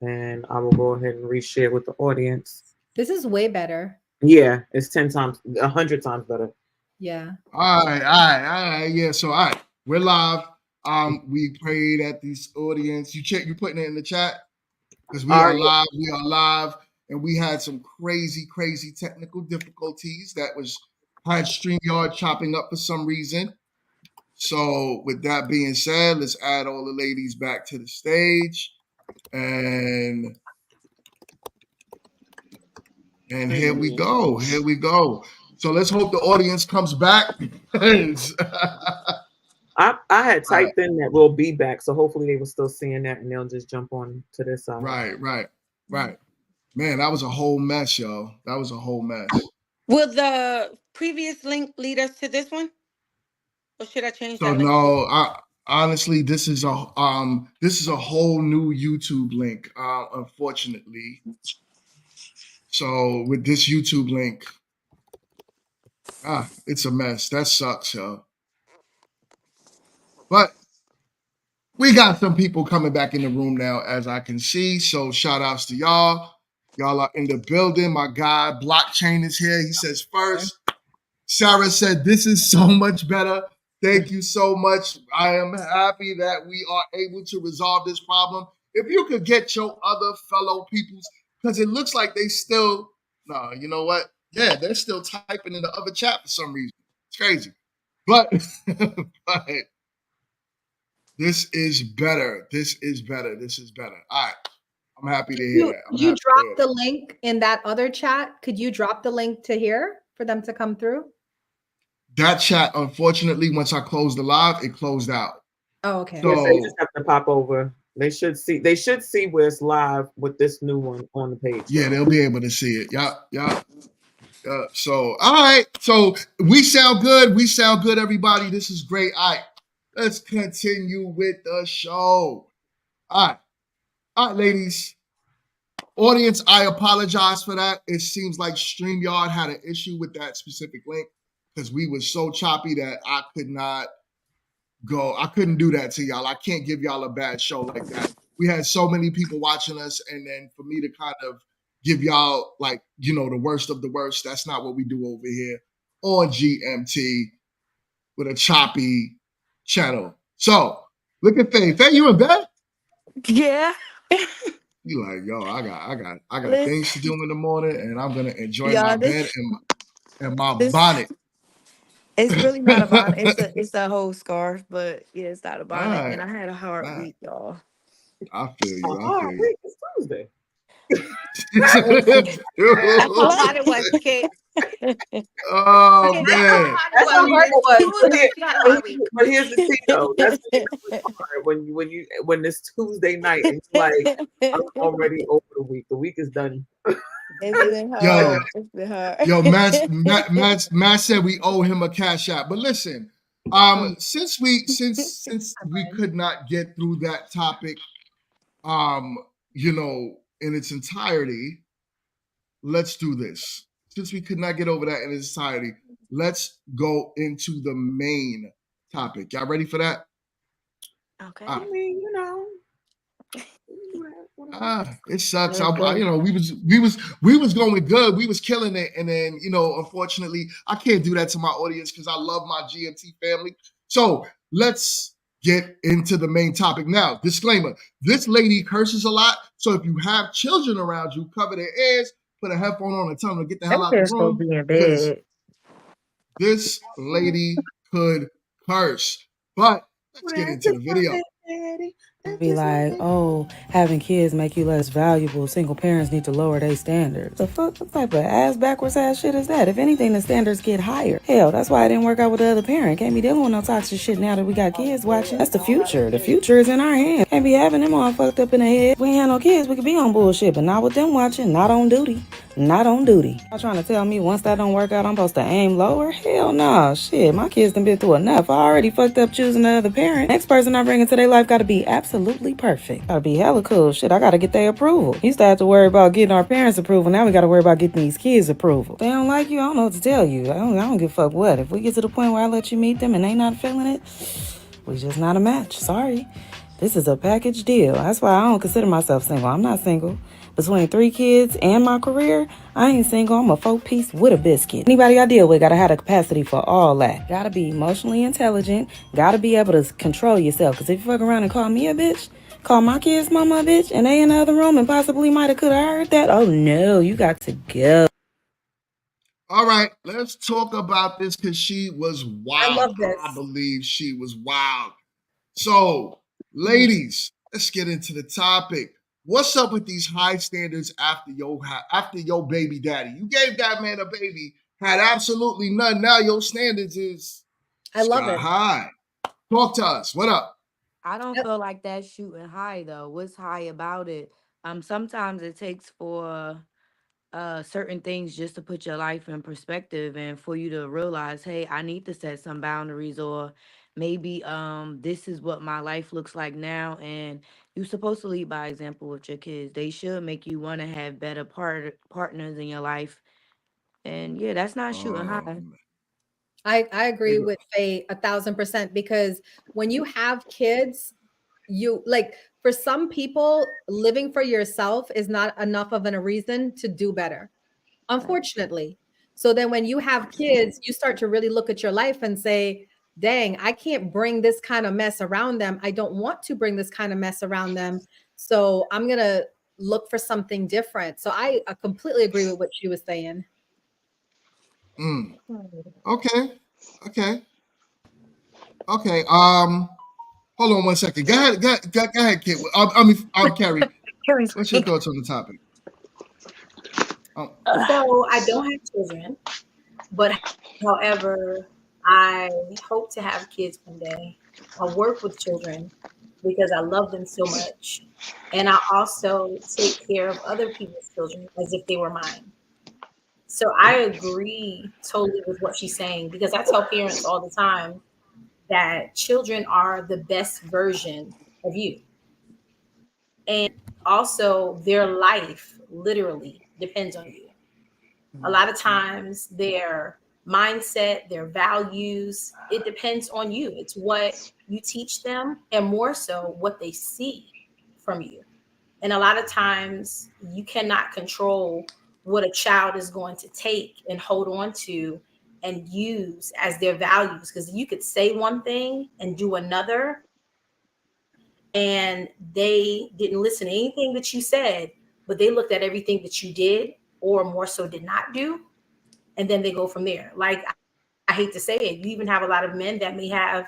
and I will go ahead and reshare with the audience. This is way better. Yeah, it's 10 times, 100 times better. Yeah. All right. Yeah. So all right, we're live. We prayed at this audience. You putting it in the chat because we All are right. live. We are live, and we had some crazy technical difficulties that had StreamYard chopping up for some reason. So with that being said, let's add all the ladies back to the stage, and here we go. Here we go. So let's hope the audience comes back. I had typed in that we'll be back, so hopefully they were still seeing that and they'll just jump on to this side. Right. Man, that was a whole mess, yo. That was a whole mess. Will the previous link lead us to this one? Or should I change So that link? no, honestly, this is a whole new YouTube link, unfortunately. So with this YouTube link, it's a mess. That sucks, yo. But we got some people coming back in the room now, as I can see. So shout outs to y'all. Y'all are in the building. My guy, Blockchain, is here. He says first. Sarah said, this is so much better. Thank you so much. I am happy that we are able to resolve this problem. If you could get your other fellow peoples, because it looks like they still, no, you know what? Yeah, they're still typing in the other chat for some reason. It's crazy. But this is better. This is better. All right. I'm happy to hear that. You dropped the link in that other chat. Could you drop the link to here for them to come through? That chat, unfortunately, once I closed the live, it closed out. Oh, okay. So they just have to pop over. They should see where it's live with this new one on the page. Yeah, they'll be able to see it. Yeah. So, all right. So we sound good, everybody. This is great. All right. Let's continue with the show. All right, ladies. Audience, I apologize for that. It seems like StreamYard had an issue with that specific link because we were so choppy that I could not go. I couldn't do that to y'all. I can't give y'all a bad show like that. We had so many people watching us, and then for me to kind of give y'all, like, you know, the worst of the worst, that's not what we do over here on GMT with a choppy channel. So, look at Faye. Faye, you in bed? Yeah. You like, yo, I got things to do in the morning, and I'm gonna enjoy my bed and my bonnet. It's really not a bonnet. It's a whole scarf, but yeah, it's not a bonnet. Right. And I had a hard week, y'all. I feel you. It's Tuesday. That's how hard it was, kid. Oh man! That's how hard it was. But here's the thing, though. That's hard when it's Tuesday night and you're like, I'm already over the week. The week is done. It's been hard. It's been hard. Yo, Matt said we owe him a cash app. But listen, since we could not get through that topic, you know, in its entirety, let's do this. Since we could not get over that in its entirety, let's go into the main topic. Y'all ready for that? Okay. I mean, you know. It sucks. You know, we was going good. We was killing it, and then, you know, unfortunately, I can't do that to my audience because I love my GMT family. So let's get into the main topic now. Disclaimer: this lady curses a lot, so if you have children around you, cover their ears, put a headphone on, and tell them to get the hell out of the room. Be in bed. This lady could curse, but let's get into the video. Be like, oh, having kids make you less valuable. Single parents need to lower their standards. What type of ass backwards ass shit is that? If anything, the standards get higher. Hell, that's why I didn't work out with the other parent. Can't be dealing with no toxic shit now that we got kids watching. That's the future. The future is in our hands. Can't be having them all fucked up in the head. We ain't have no kids, we could be on bullshit, but not with them watching. Not on duty. Not on duty. Y'all trying to tell me once that don't work out, I'm supposed to aim lower? Hell nah. Shit, my kids done been through enough. I already fucked up choosing the other parent. Next person I bring into their life gotta be absolutely perfect. Gotta be hella cool. Shit, I gotta get their approval. Used to have to worry about getting our parents' approval. Now we gotta worry about getting these kids' approval. If they don't like you, I don't know what to tell you. I don't give a fuck what. If we get to the point where I let you meet them and they not feeling it, we just not a match. Sorry. This is a package deal. That's why I don't consider myself single. I'm not single. Between 3 kids and my career, I ain't single. I'm a 4-piece with a biscuit. Anybody I deal with gotta have the capacity for all that. Gotta be emotionally intelligent. Gotta be able to control yourself. Because if you fuck around and call me a bitch, call my kids mama a bitch, and they in the other room and possibly might have could have heard that, oh no, you got to go. All right, let's talk about this because she was wild. I love this. I believe she was wild. So, ladies, let's get into the topic. What's up with these high standards after your baby daddy? You gave that man a baby, had absolutely none. Now your standards is I love sky it. high. Talk to us. What up? I don't Yep. feel like that's shooting high though. What's high about it? Sometimes it takes for certain things just to put your life in perspective and for you to realize, hey, I need to set some boundaries, or maybe this is what my life looks like now, and you're supposed to lead by example with your kids. They should make you want to have better partners in your life. And yeah, that's not shooting high. I agree with Faye 1,000% because when you have kids, you like for some people, living for yourself is not enough of a reason to do better, unfortunately. So then when you have kids, you start to really look at your life and say, dang, I can't bring this kind of mess around them. I don't want to bring this kind of mess around them. So I'm going to look for something different. So I completely agree with what she was saying. Okay. Okay. Okay. Hold on one second. Go ahead. Go ahead, kid. I'm Carrie. What's your thoughts on the topic? So I don't have children, but however, I hope to have kids one day. I work with children because I love them so much. And I also take care of other people's children as if they were mine. So I agree totally with what she's saying because I tell parents all the time that children are the best version of you. And also, their life literally depends on you. A lot of times, their mindset, their values, it depends on you. It's what you teach them, and more so, what they see from you. And a lot of times, you cannot control what a child is going to take and hold on to and use as their values because you could say one thing and do another and they didn't listen to anything that you said, but they looked at everything that you did or more so did not do, and then they go from there. Like I hate to say it, you even have a lot of men that may have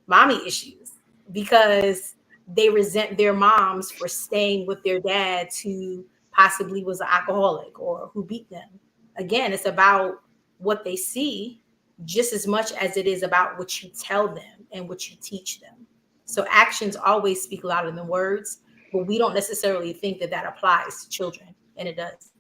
mommy issues because they resent their moms for staying with their dads who possibly was an alcoholic or who beat them. Again, it's about what they see just as much as it is about what you tell them and what you teach them. So actions always speak louder than words, but we don't necessarily think that that applies to children, and it does.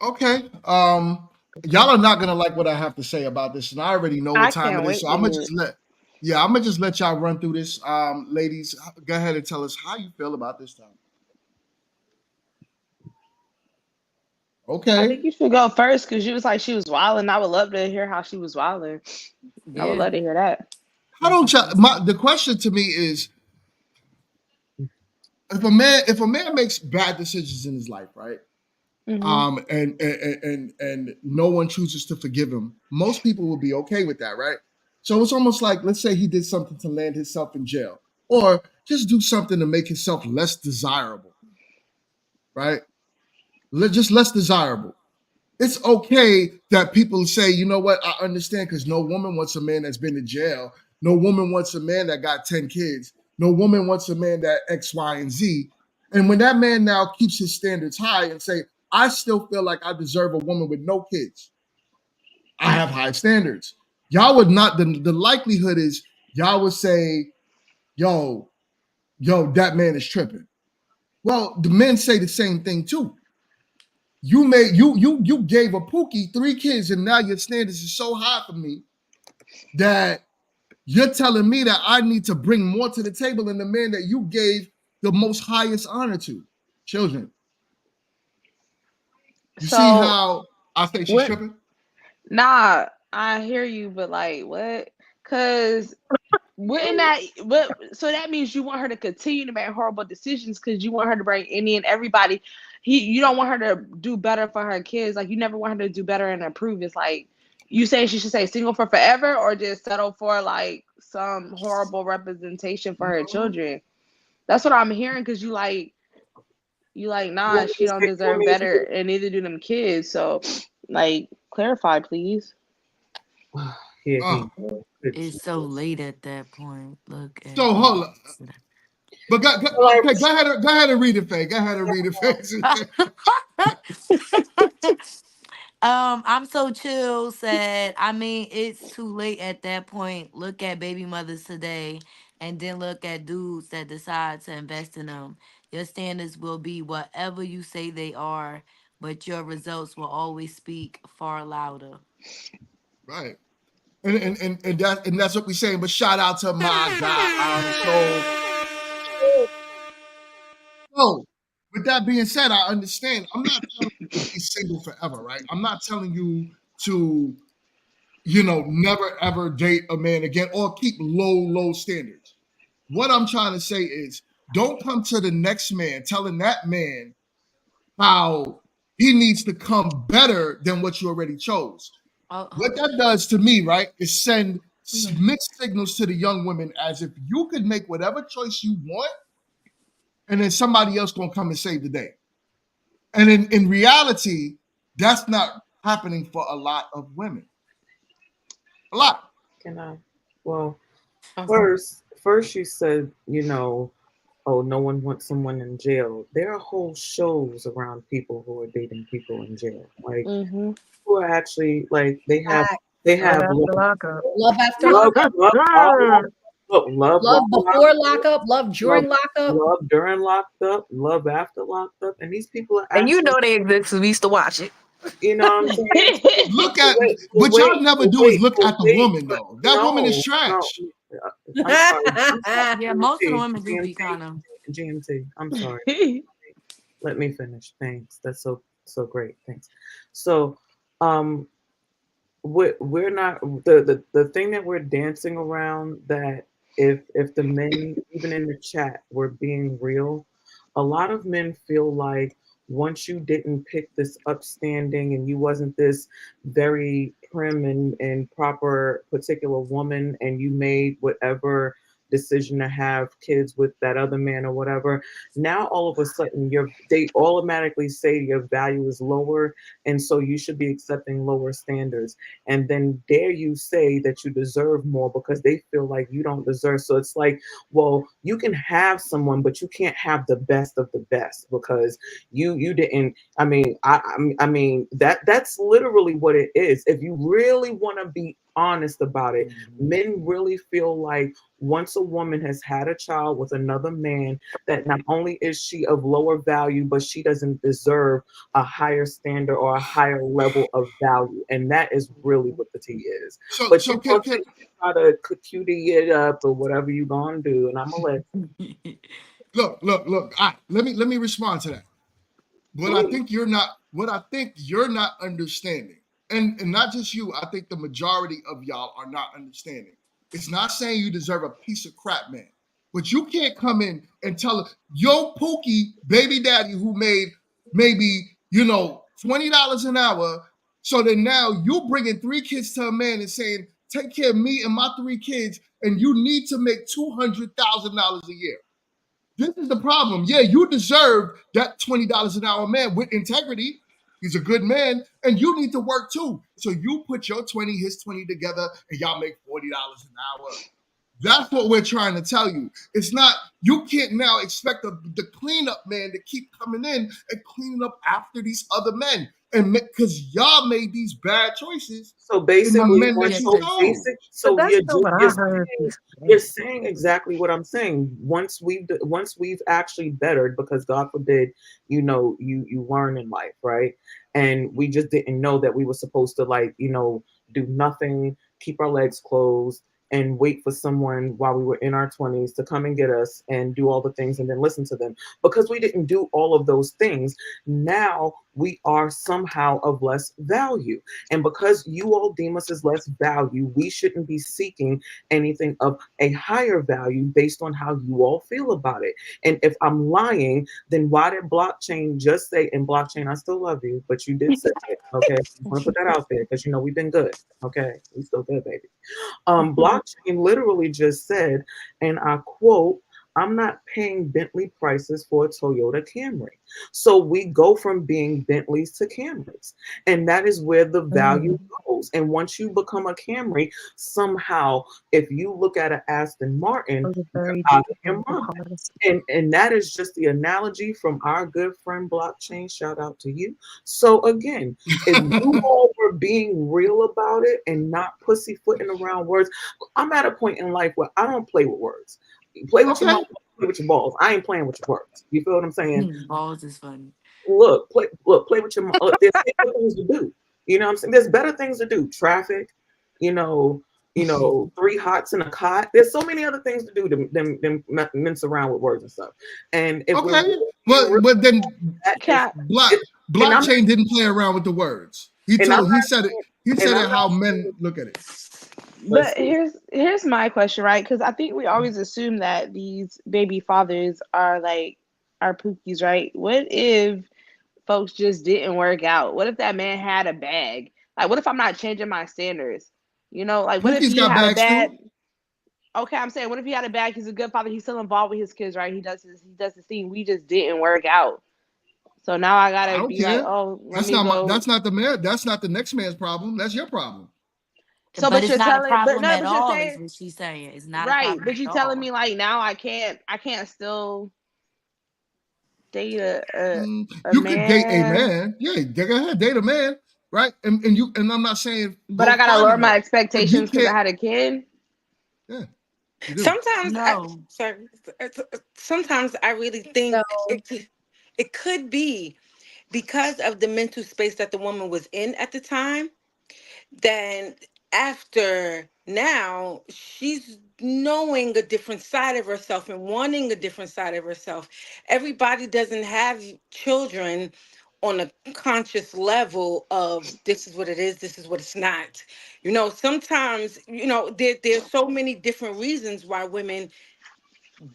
Okay. Y'all are not gonna like what I have to say about this, and I already know what time it is, so I'm gonna just let y'all run through this. Ladies, go ahead and tell us how you feel about this time. Okay. I think you should go first because you was like she was wilding. I would love to hear how she was wilding. I would Yeah. love to hear that. How don't y'all? The question to me is, if a man makes bad decisions in his life, right? And no one chooses to forgive him, most people will be okay with that, right? So it's almost like, let's say he did something to land himself in jail, or just do something to make himself less desirable, right? Just less desirable. It's okay that people say, you know what, I understand, because no woman wants a man that's been in jail. No woman wants a man that got 10 kids. No woman wants a man that X, Y, and Z. And when that man now keeps his standards high and say, I still feel like I deserve a woman with no kids. I have high standards. Y'all would not, the likelihood is y'all would say, yo, that man is tripping. Well, the men say the same thing too. You gave a Pookie 3 kids, and now your standards is so high for me that you're telling me that I need to bring more to the table than the man that you gave the most highest honor to. Children. You see how I think she's tripping? Nah, I hear you, but like what? Cause Wouldn't that? But so that means you want her to continue to make horrible decisions because you want her to bring any and everybody. You don't want her to do better for her kids. Like you never want her to do better and improve. It's like you say she should stay single for forever or just settle for like some horrible representation for her children. That's what I'm hearing because nah, she don't deserve better, and neither do them kids. So, like, clarify, please. Yeah, It's so late at that point. Look at So hold on. But okay, go ahead and read it, Faye. Go ahead and read it, Faye. I'm so chill, said, I mean, it's too late at that point. Look at baby mothers today and then look at dudes that decide to invest in them. Your standards will be whatever you say they are, but your results will always speak far louder. Right. And that's what we're saying. But shout out to my guy. So with that being said, I understand. I'm not telling you to be single forever, right? I'm not telling you to, never ever date a man again or keep low standards. What I'm trying to say is don't come to the next man telling that man how he needs to come better than what you already chose. What that does to me, right, is send mixed signals to the young women as if you could make whatever choice you want and then somebody else gonna come and save the day. And in reality, that's not happening for a lot of women. A lot. Can I? Well, first you said, oh, no one wants someone in jail. There are whole shows around people who are dating people in jail. Like who are actually like they have love after lockup, love before lockup, love during lockup, love during lockup, love after lockup, and these people are actually, and you know they exist because we used to watch it. You know what I'm saying? Look at what y'all never do is look at the woman though. That woman is trash. I'm sorry. Yeah, most of the women do be kind of GMT. I'm sorry. Let me finish. Thanks. That's so great. Thanks. So, we're not the thing that we're dancing around, that if the men, even in the chat, were being real, a lot of men feel like once you didn't pick this upstanding and you wasn't this very prim and proper particular woman, and you made whatever decision to have kids with that other man or whatever, now all of a sudden they automatically say your value is lower, and so you should be accepting lower standards, and then dare you say that you deserve more because they feel like you don't deserve. So it's like, well, you can have someone, but you can't have the best of the best because you didn't. I mean that's literally what it is. If you really want to be honest about it, men really feel like once a woman has had a child with another man, that not only is she of lower value, but she doesn't deserve a higher standard or a higher level of value. And that is really what the tea is. But you can try to cutie it up or whatever you're gonna do, and I'm gonna let look. Let me respond to that. What I think you're not understanding, and not just you, I think the majority of y'all are not understanding. It's not saying you deserve a piece of crap, man. But you can't come in and tell yo Pookie baby daddy who made maybe, $20 an hour. So then now you bringing 3 kids to a man and saying, take care of me and my 3 kids, and you need to make $200,000 a year. This is the problem. Yeah, you deserve that $20 an hour man with integrity. He's a good man, and you need to work too. So you put your 20, his 20 together, and y'all make $40 an hour. That's what we're trying to tell you. It's not, you can't now expect the cleanup man to keep coming in and cleaning up after these other men. And because y'all made these bad choices. So basically, you're saying exactly what I'm saying. Once we've actually bettered, because God forbid, you learn in life, right? And we just didn't know that we were supposed to do nothing, keep our legs closed, and wait for someone while we were in our 20s to come and get us and do all the things and then listen to them. Because we didn't do all of those things, now we are somehow of less value. And because you all deem us as less value, we shouldn't be seeking anything of a higher value based on how you all feel about it. And if I'm lying, then why did blockchain just say, and blockchain, I still love you, but you did say it, okay? I want to put that out there because you know we've been good, okay? We still good, baby. Blockchain literally just said, and I quote, I'm not paying Bentley prices for a Toyota Camry. So we go from being Bentleys to Camrys. And that is where the value goes. And once you become a Camry, somehow, if you look at an Aston Martin, Those are you're very out of deep your political mind. cars. And that is just the analogy from our good friend Blockchain. Shout out to you. So again, if you all were being real about it and not pussyfooting around words, I'm at a point in life where I don't play with words. Play with your Okay. mouth, play with your balls. I ain't playing with your words. You feel what I'm saying? Balls is funny. Play with your mouth. There's better things to do. You know what I'm saying? There's better things to do. Traffic, you know, three hots in a cot. There's so many other things to do than mince around with words and stuff. And if we're Okay. really being But real, but then that is Cat. it, and I'm blockchain didn't play around with the words. and I'm He not said it. saying, He and said I'm it how not men saying, look at it. But listen, here's my question, right? Because I think we always assume that these baby fathers are like are pookies, right? What if folks just didn't work out? What if that man had a bag? Like, what if I'm not changing my standards? You know, like what if Pookie's he got had a bags bad? too. Okay, I'm saying, what if he had a bag? He's a good father. He's still involved with his kids, right? He does his thing. We just didn't work out. So now I I gotta don't be like, care. oh, let That's me not my. go. That's not the man. That's not the next man's problem. That's your problem. So, But but it's you're not a telling, but problem no, at but you're all, is saying, what she's saying. It's not a right? problem But at you telling all. me like now I can't still date a You could date a man, man. Yeah, go ahead, date a man, right? And you and I'm not saying but I go gotta find a lower my man, but you expectations because I can't. had a kid. Yeah, you do. Sometimes No. sorry, sometimes I really think So it could be because of the mental space that the woman was in at the time. Then after now, she's knowing a different side of herself and wanting a different side of herself. Everybody doesn't have children on a conscious level of this is what it is, this is what it's not. Sometimes, there's so many different reasons why women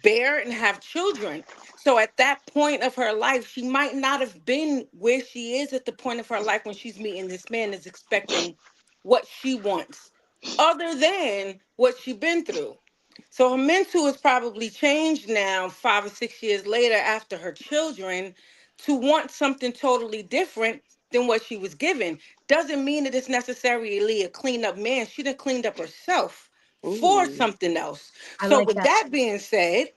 bear and have children. So at that point of her life, she might not have been where she is at the point of her life when she's meeting this man is expecting what she wants, other than what she's been through. So her mental has probably changed now, 5 or 6 years later, after her children, to want something totally different than what she was given. Doesn't mean that it's necessarily a clean up man. She done cleaned up herself for Ooh, something else. I So like with that. that being said,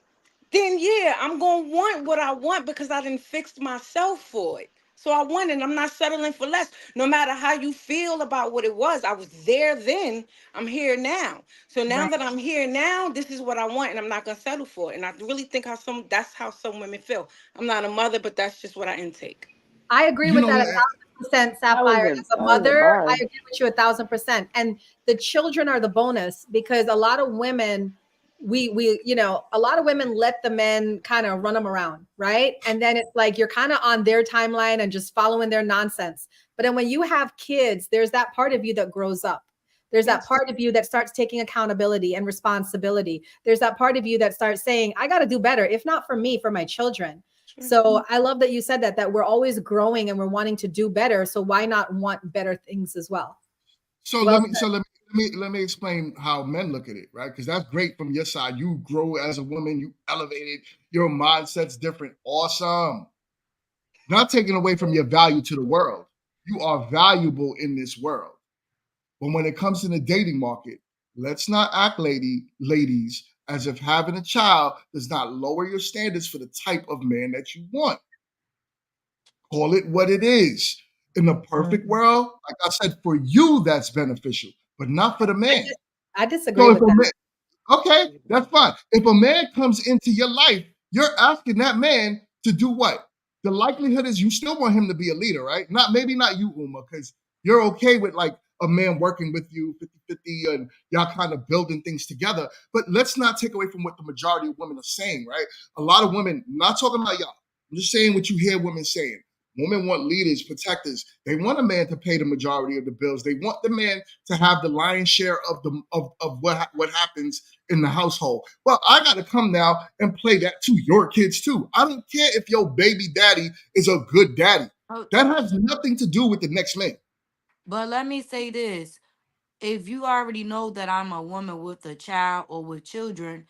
then yeah, I'm gonna want what I want because I didn't fix myself for it. So I want it. I'm not settling for less. No matter how you feel about what it was, I was there then. I'm here now. So now Right. that I'm here now, this is what I want, and I'm not gonna settle for it. And I really think that's how some women feel. I'm not a mother, but that's just what I intake. I agree You with know that what? 1,000%, Sapphire. As a that was a mother, I bar. agree with you 1,000%. And the children are the bonus because a lot of women, a lot of women let the men kind of run them around, right? And then it's like you're kind of on their timeline and just following their nonsense. But then when you have kids, there's that part of you that grows up. There's that Yes. part of you that starts taking accountability and responsibility. There's that part of you that starts saying, I got to do better, if not for me, for my children. Sure. So I love that you said that we're always growing and we're wanting to do better. So why not want better things as well? So Well let me said. let me explain how men look at it, right? Because that's great from your side. You grow as a woman. You elevated. Your mindset's different. Awesome. Not taking away from your value to the world. You are valuable in this world. But when it comes to the dating market, let's not act, ladies, as if having a child does not lower your standards for the type of man that you want. Call it what it is. In the perfect Mhm. world, like I said, for you that's beneficial, but not for the I, man. dis- I disagree So if with a that. man, okay, that's fine. If a man comes into your life, you're asking that man to do what? The likelihood is you still want him to be a leader, right? Maybe not you, Uma, because you're okay with like a man working with you 50-50 and y'all kind of building things together. But let's not take away from what the majority of women are saying, right? A lot of women, I'm not talking about y'all, I'm just saying what you hear women saying. Women want leaders, protectors. They want a man to pay the majority of the bills. They want the man to have the lion's share of what happens in the household. Well, I got to come now and play that to your kids too. I don't care if your baby daddy is a good daddy. Oh, That has nothing to do with the next man. but let me say this. If you already know that I'm a woman with a child or with children,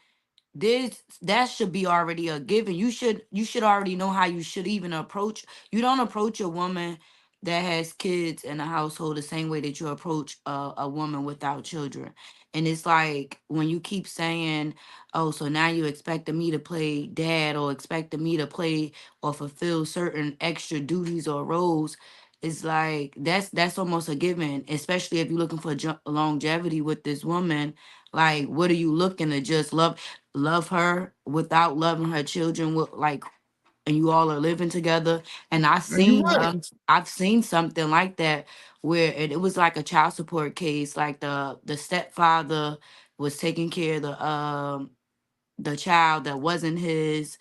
this that should be already a given. You should already know how you should even approach. You don't approach a woman that has kids in a household the same way that you approach a woman without children. And it's like when you keep saying, oh, so now you expecting me to play dad or expecting me to play or fulfill certain extra duties or roles. It's like that's almost a given, especially if you're looking for longevity with this woman. Like, what are you looking to just love her without loving her children with like, and you all are living together? And And you're right. I've seen something like that where it was like a child support case. Like the stepfather was taking care of the child that wasn't his.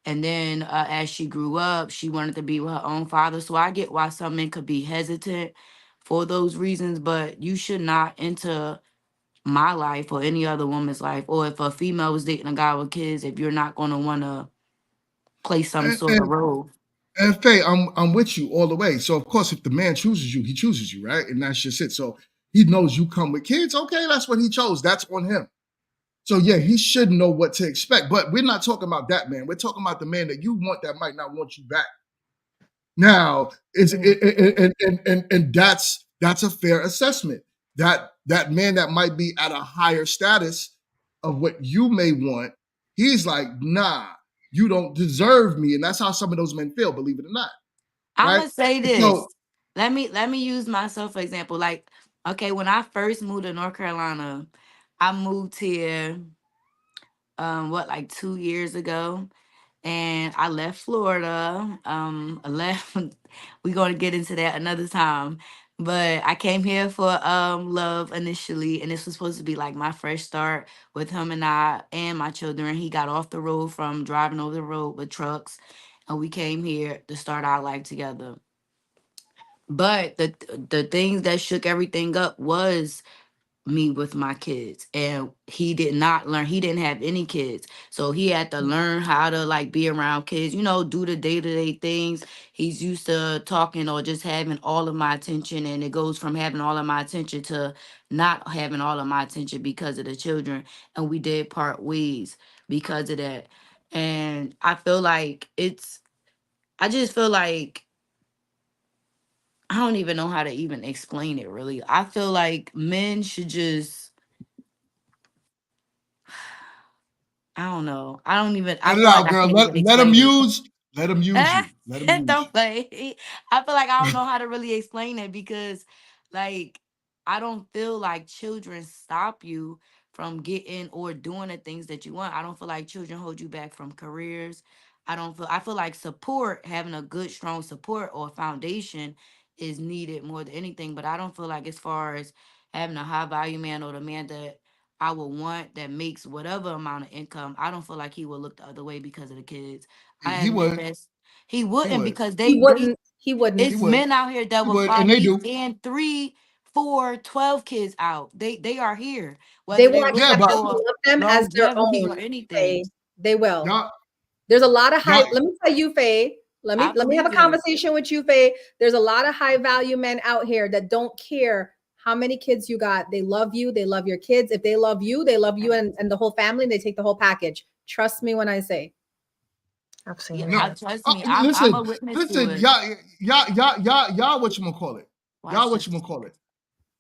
And then as she grew up, she wanted to be with her own father. So I get why some men could be hesitant for those reasons, but you should not enter my life or any other woman's life, or if a female was dating a guy with kids, if you're not going to want to play some And, sort of and role. and Faye, I'm with you all the way. So of course, if the man chooses you, he chooses you, right? And that's just it. So he knows you come with kids. Okay, that's what he chose. That's on him. So yeah, he should know what to expect. But we're not talking about that man. We're talking about the man that you want that might not want you back. Now, is Mm. and that's a fair assessment. That man that might be at a higher status of what you may want, he's like, nah, you don't deserve me. And that's how some of those men feel, believe it or not. I'm Right? gonna say So this. Let me use myself for example. Like, okay, when I first moved to North Carolina, I moved here what, like 2 years ago, and I left Florida. I left. We're gonna get into that another time. But I came here for love initially, and this was supposed to be like my fresh start with him and I and my children. He got off the road from driving over the road with trucks, and we came here to start our life together. But the things that shook everything up was me with my kids, and he did not learn. He didn't have any kids, so he had to learn how to like be around kids, do the day-to-day things. He's used to talking or just having all of my attention, and it goes from having all of my attention to not having all of my attention because of the children. And we did part ways because of that. And I just feel like I don't even know how to even explain it really. I feel like men should just, I don't know. I let it feel like out, I girl. can't even Let him explain it. use. Let him use you. Let him use Don't play. I feel like I don't know how to really explain it because, like, I don't feel like children stop you from getting or doing the things that you want. I don't feel like children hold you back from careers. I feel like support, having a good, strong support or foundation is needed more than anything. But I don't feel like, as far as having a high value man or the man that I would want that makes whatever amount of income, I don't feel like he will look the other way because of the kids. you. I He had men would. that's he He wouldn't, would. because He wouldn't. He wouldn't. He it's would. men out here that He will would. fly And they me do. and 3, 4, 12 kids out. They are here, They whether will they're Yeah, looking accept you but to for love them as their longevity own, or anything. Faye. They will. y'all, There's a lot of high. y'all, Let me tell you, Faye. I Let me have a believe it. conversation with you, Faye. There's a lot of high value men out here that don't care how many kids you got. They love you. They love your kids. If they love you and the whole family, and they take the whole package. Trust me when I say. I've Yeah, seen no. I that. trust me. I'm a Listen, witness to listen, it. y'all. What you gonna call it? Y'all, Watch what you this. gonna call it?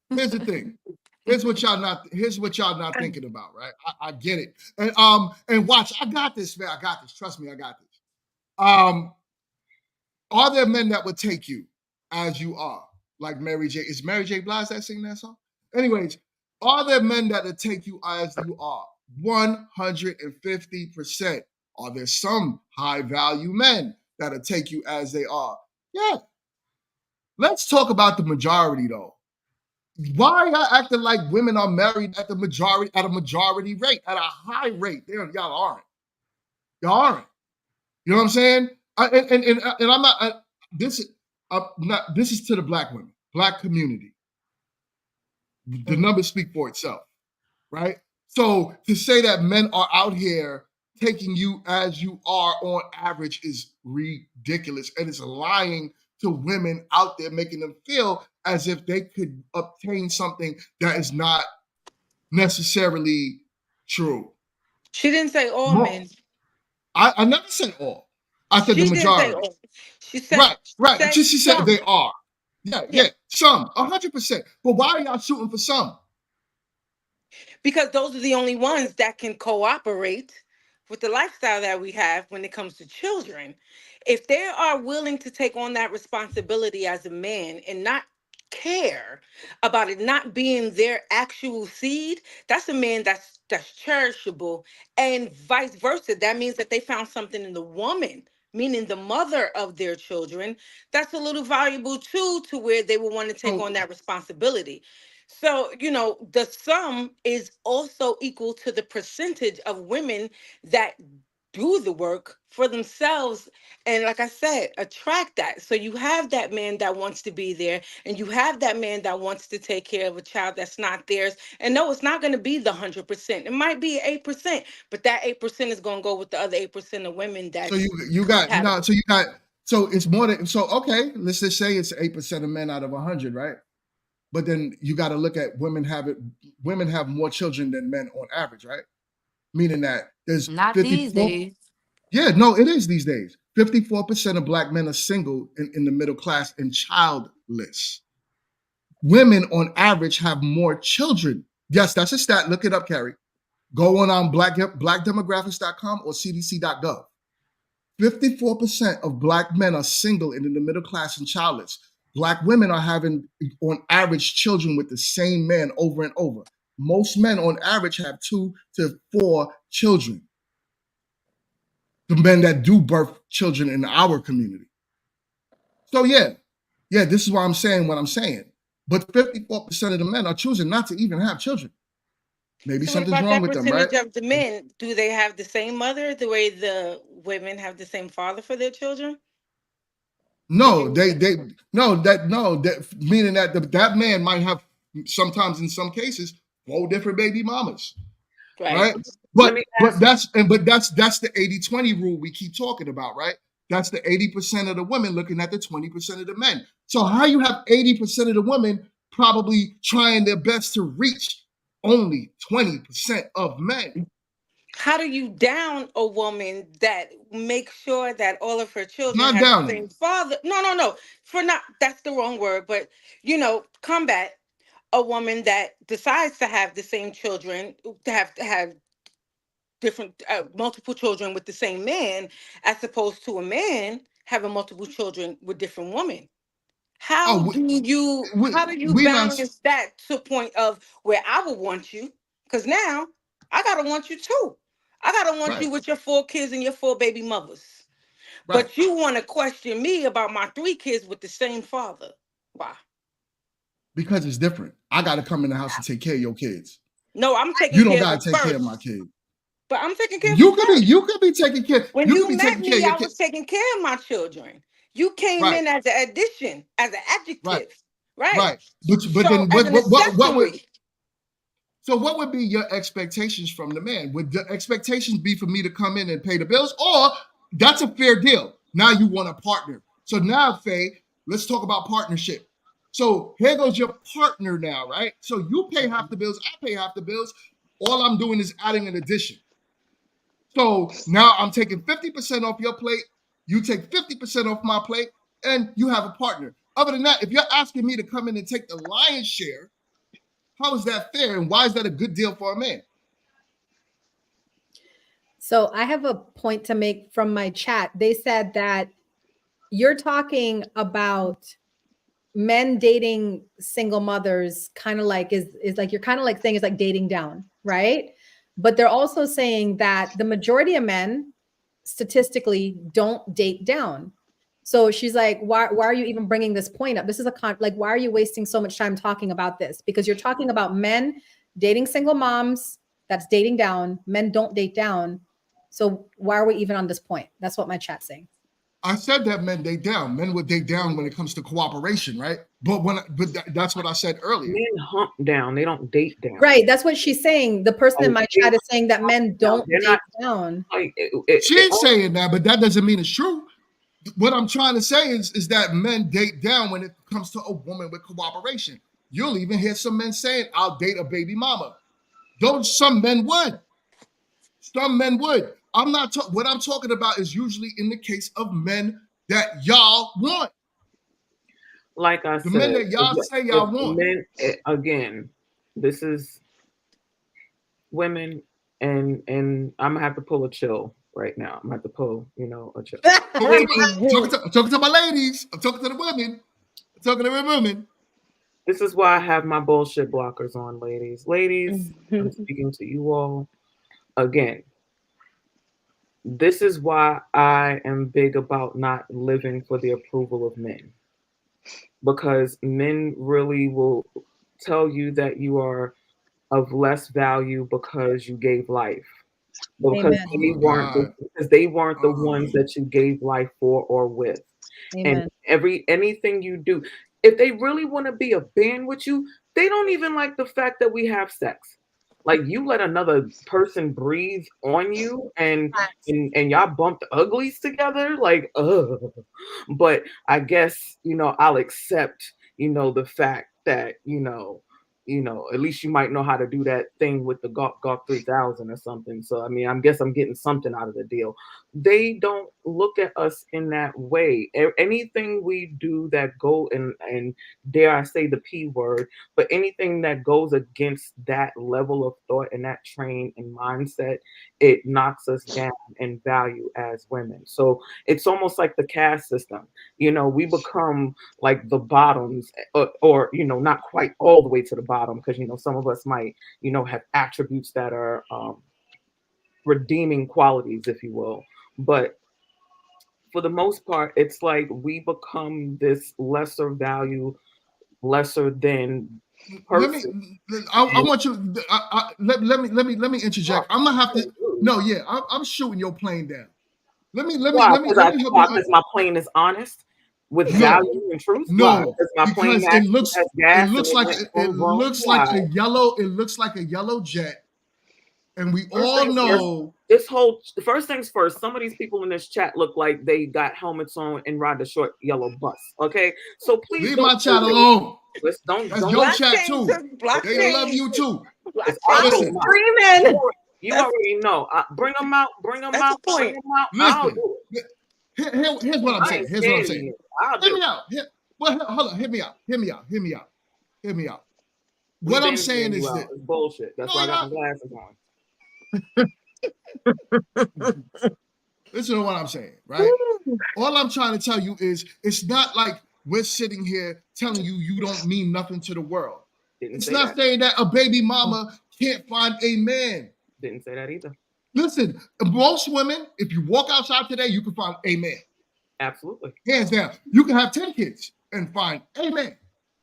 Here's the thing. Here's what y'all not thinking about, right? I get it. And watch, I got this, man. I got this. Trust me, I got this. Um, are there men that would take you as you are? Like Mary J. Is Mary J. Blige that sing that song? Anyways, are there men that would take you as you are? 150%. Are there some high value men that'll take you as they are? Yeah. Let's talk about the majority though. Why y'all acting like women are married at a majority rate, at a high rate? Y'all aren't. Y'all aren't. You know what I'm saying? And I'm not. This. not, this is to the black women, black community. The numbers speak for itself, right? So to say that men are out here taking you as you are on average is ridiculous. And it's lying to women out there, making them feel as if they could obtain something that is not necessarily true. She didn't say all Mo- men. I never said all. I said the She didn't say majority. all. She said Right, right. said She said some. they are. Yeah, Yeah. yeah. Some, 100%. But why are y'all shooting for some? Because those are the only ones that can cooperate with the lifestyle that we have when it comes to children. If they are willing to take on that responsibility as a man and not care about it not being their actual seed, that's a man that's cherishable. And vice versa, that means that they found something in the woman, meaning the mother of their children, that's a little valuable too, to where they will want to take So, on that responsibility. So, the sum is also equal to the percentage of women that do the work for themselves. And like I said, attract that. So you have that man that wants to be there, and you have that man that wants to take care of a child that's not theirs. And no, it's not going to be the 100%. It might be 8%, but that 8% is going to go with the other 8% of women so that's you got no, compatible. so you got so it's more than so okay, let's just say it's 8% of men out of 100, right? But then you got to look at women have more children than men on average, right? Meaning that there's Not these 54. days. Yeah, no, it is these days. 54% of black men are single in the middle class and childless. Women on average have more children. Yes, that's a stat. Look it up, Carrie. Go on blackdemographics.com or cdc.gov. 54% of black men are single and in the middle class and childless. Black women are having, on average, children with the same man over and over. Most men, on average, have 2 to 4 children. The men that do birth children in our community. So, yeah, this is why I'm saying what I'm saying. But 54% of the men are choosing not to even have children. Maybe So what something's about wrong that with them, right? percentage of the men? Do they have the same mother the way the women have the same father for their children? Did No, you they no that meaning that that man might have sometimes in some cases 4 different baby mamas, right? right? Let But me but ask. that's the 80-20 rule we keep talking about, right? That's the 80% of the women looking at the 20% of the men. So how you have 80% of the women probably trying their best to reach only 20% of men? How do you down a woman that makes sure that all of her It's children not have the downing, same father? No, no, no. For not That's the wrong word, but combat a woman that decides to have the same children, to have different multiple children with the same man, as opposed to a man having multiple children with different women. How oh do you we how do you we not balance that to a point of where I would want you? Because now I gotta want you too. I gotta want right, you with your 4 kids and your 4 baby mothers. right, But you want to question me about my 3 kids with the same father. Why? because it's different. I got to come in the house and take care of your kids. No, I'm taking You don't care of them gotta take care of my first. kids. But I'm taking care of them first. You could be taking care. When You could you be met taking care of me, your I kid. was taking care of my children. You came Right, in as an addition, as an right, adjective, right? right. But So then as an what would accessory. so what would be your expectations from the man? Would the expectations be for me to come in and pay the bills, or that's a fair deal? Now you want a partner. So now, Faye, let's talk about partnership. So here goes your partner now, right? So you pay half the bills, I pay half the bills. All I'm doing is adding an addition. So now I'm taking 50% off your plate, you take 50% off my plate, and you have a partner. Other than that, if you're asking me to come in and take the lion's share, how is that fair? And why is that a good deal for a man? So I have a point to make from my chat. They said that you're talking about men dating single mothers, kind of like is like, you're kind of like saying it's like dating down, right? But they're also saying that the majority of men statistically don't date down. So she's like, why are you even bringing this point up? This is like, why are you wasting so much time talking about this? Because you're talking about men dating single moms, that's dating down. Men don't date down. So why are we even on this point? That's what my chat's saying. I said that men date down. Men would date down when it comes to cooperation, right? That's what I said earlier. Men hump down. They don't date down. Right. That's what she's saying. The person in Like, my they chat is saying that hump men down. don't They're date not down. like She ain't saying that, but that doesn't mean it's true. What I'm trying to say is that men date down when it comes to a woman with cooperation. You'll even hear some men saying, "I'll date a baby mama." Those some men would. Some men would. What I'm talking about is usually in the case of men that y'all want. like I The men said, that y'all say if y'all want. men again, this is women, and I'm gonna have to pull a chill right now. I'm gonna have to pull, a chill. Ladies, I'm talking to my ladies. I'm talking to the women. I'm talking to the women. this is why I have my bullshit blockers on, ladies. Ladies, I'm speaking to you all again. This is why I am big about not living for the approval of men, because men really will tell you that you are of less value because you gave life, because Amen. Oh my God. they weren't the Oh. ones that you gave life for or with. And Amen. anything you do, if they really want to be a band with you, they don't even like the fact that we have sex. Like, you let another person breathe on you, and Facts. y'all bumped uglies together, like, ugh. But I guess, I'll accept, the fact that, at least you might know how to do that thing with the Gawk 3000 or something. So, I mean, I guess I'm getting something out of the deal. They don't look at us in that way. Anything we do that go, and dare I say the P word, but anything that goes against that level of thought and that train and mindset, it knocks us down in value as women. So it's almost like the caste system. We become like the bottoms, or not quite all the way to the bottom, because some of us might have attributes that are redeeming qualities, if you will. But for the most part, it's like we become this lesser value, lesser than Let me. person. I And want you. Let me interject. I'm gonna have to. No, yeah, I'm shooting your plane down. why? Let me help you. Because my plane is honest with No, value and truth. Why? no, Because my plane because actually has it gas and looks it like went it vroom vroom. looks like Why? it looks like a yellow jet, and we First all things first, know. first things first, some of these people in this chat look like they got helmets on and ride the short yellow bus. Okay, so please Leave don't my say chat they alone. let's don't That's your don't chat Blockchain too. took They love blockchain. you too. it's I'm auto Blockchain. Listen, mine. You screaming. already, you That's already know. Bring them out, bring them that's out, the bring point. them out. I'll listen. do it. Here's what I'm I saying. ain't Here's what I'm scared of saying. you. I'll Hear do me it. out. Well, hold on. Hear me out. Hear me out. Hear me out. Hear me out. We've What I'm been hearing saying you is out. that It's bullshit. That's no, why I got y'all. my glasses on. Listen to what I'm saying, right? All I'm trying to tell you is it's not like we're sitting here telling you you don't mean nothing to the world. Didn't It's say not that. saying that a baby mama can't find a man. Didn't say that either. Listen, most women, if you walk outside today, you can find a man. Absolutely. Hands down. You can have 10 kids and find a man.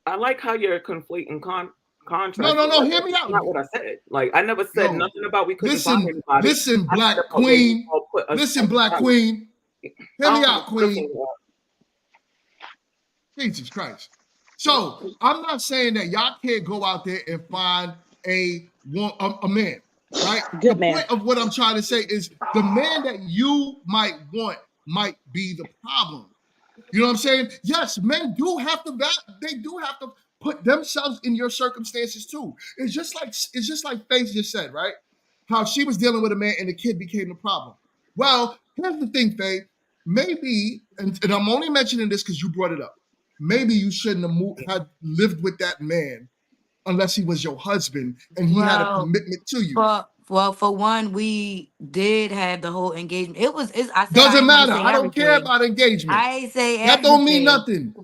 I like how you're conflating No, contrast. no, no. Like, Hear me that's out. not what I said. Like, I never said Yo, nothing about we couldn't find listen, anybody. listen, I said Black about maybe Queen. I'll put us Listen, Black aside. Queen. Hear I me don't have out, a script Queen. on that. Jesus Christ. So I'm not saying that y'all can't go out there and find a man, right? The Good man. point of what I'm trying to say is the man that you might want might be the problem. You know what I'm saying? Yes, men do have to they do have to put themselves in your circumstances too. It's just like Faith just said, right? How she was dealing with a man and the kid became the problem. Well, here's the thing, Faith. Maybe, and I'm only mentioning this because you brought it up. Maybe you shouldn't have had lived with that man unless he was your husband and he had a Well, commitment to you. for one, we did have the whole engagement. I said I Doesn't ain't want to matter. say I don't care everything. about engagement. I ain't say That don't mean everything. nothing.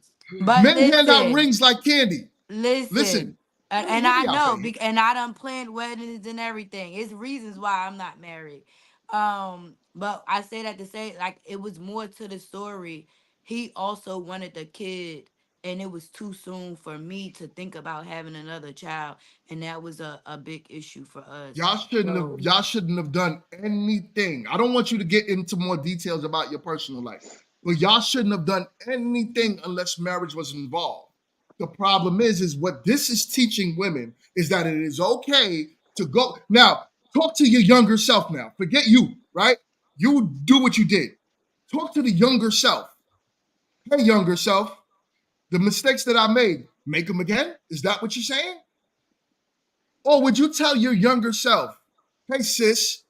But Men hand out listen, rings like candy. listen, Listen, and hear I me out, know, Faye. and I done planned weddings and everything. It's reasons why I'm not married. But I say that to say, like, it was more to the story. He also wanted the kid, and it was too soon for me to think about having another child, and that was a big issue for us. So Y'all shouldn't have done anything. I don't want you to get into more details about your personal life. but y'all shouldn't have done anything unless marriage was involved. The problem is what this is teaching women is that it is okay to go. Now, talk to your younger self now. Forget you, right? You do what you did. Talk to the younger self. Hey, younger self, the mistakes that I made, make them again? Is that what you're saying? Or would you tell your younger self, hey, sis,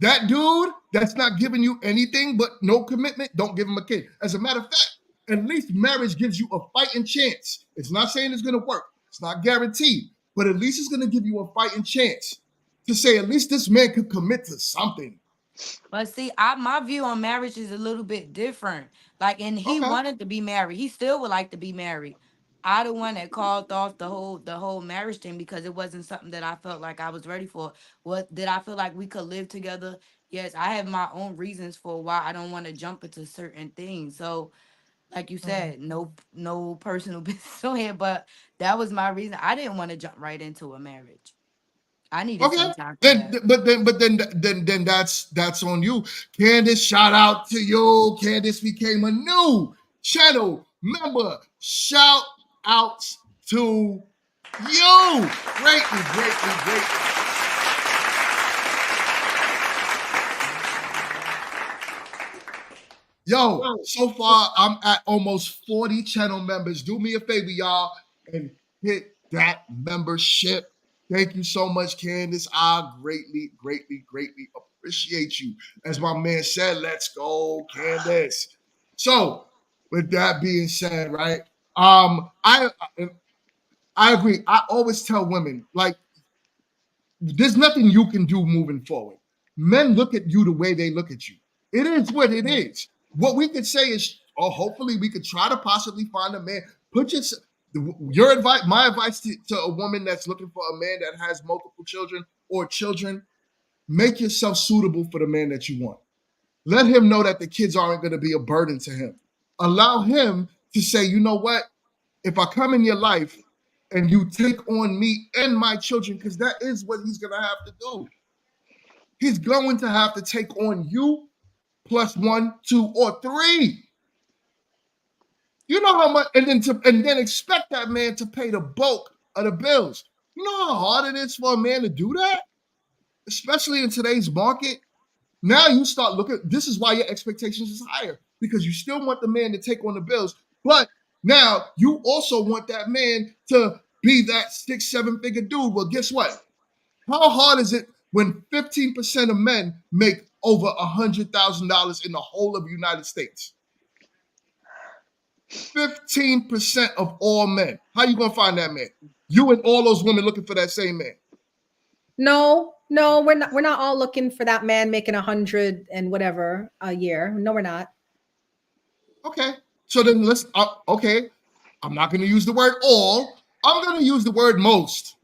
that dude that's not giving you anything but no commitment, don't give him a kid. As a matter of fact, at least marriage gives you a fighting chance. It's not saying it's going to work. It's not guaranteed. But at least it's going to give you a fighting chance to say at least this man could commit to something. But see, my view on marriage is a little bit different. Like, and he Okay. wanted to be married. He still would like to be married. I the one that called off the whole marriage thing because it wasn't something that I felt like I was ready for. What did I feel like we could live together? Yes, I have my own reasons for why I don't want to jump into certain things. So, like you said, no personal business on here, but that was my reason. I didn't want to jump right into a marriage. I needed Okay. some time for Then, that. then that's on you, Candace. Shout out to you. Candace became a new channel member. Shout outs to you. Greatly, greatly, greatly. Yo, so far I'm at almost 40 channel members. Do me a favor, y'all, and hit that membership. Thank you so much, Candace. I greatly, greatly, greatly appreciate you. As my man said, let's go, Candace. So, with that being said, right? I agree. I always tell women, like, there's nothing you can do moving forward. Men look at you the way they look at you. It is what it is. What we could say is, oh, hopefully we could try to possibly find a man. Put your advice, my advice to a woman that's looking for a man that has multiple children or children, make yourself suitable for the man that you want. Let him know that the kids aren't going to be a burden to him. Allow him to say, you know what? If I come in your life and you take on me and my children, because that is what he's going to have to do. He's going to have to take on you plus 1, 2, or 3. You know how much, and then expect that man to pay the bulk of the bills. You know how hard it is for a man to do that, especially in today's market. Now you start looking. This is why your expectations is higher, because you still want the man to take on the bills, but now you also want that man to be that 6-7 figure dude. Well, guess what? How hard is it when 15% of men make over $100,000 in the whole of the United States? 15% of all men. How you gonna find that man? You and all those women looking for that same man. No, we're not all looking for that man making 100 and whatever a year. No, we're not. Okay, so then let's. Okay, I'm not going to use the word all. I'm going to use the word most.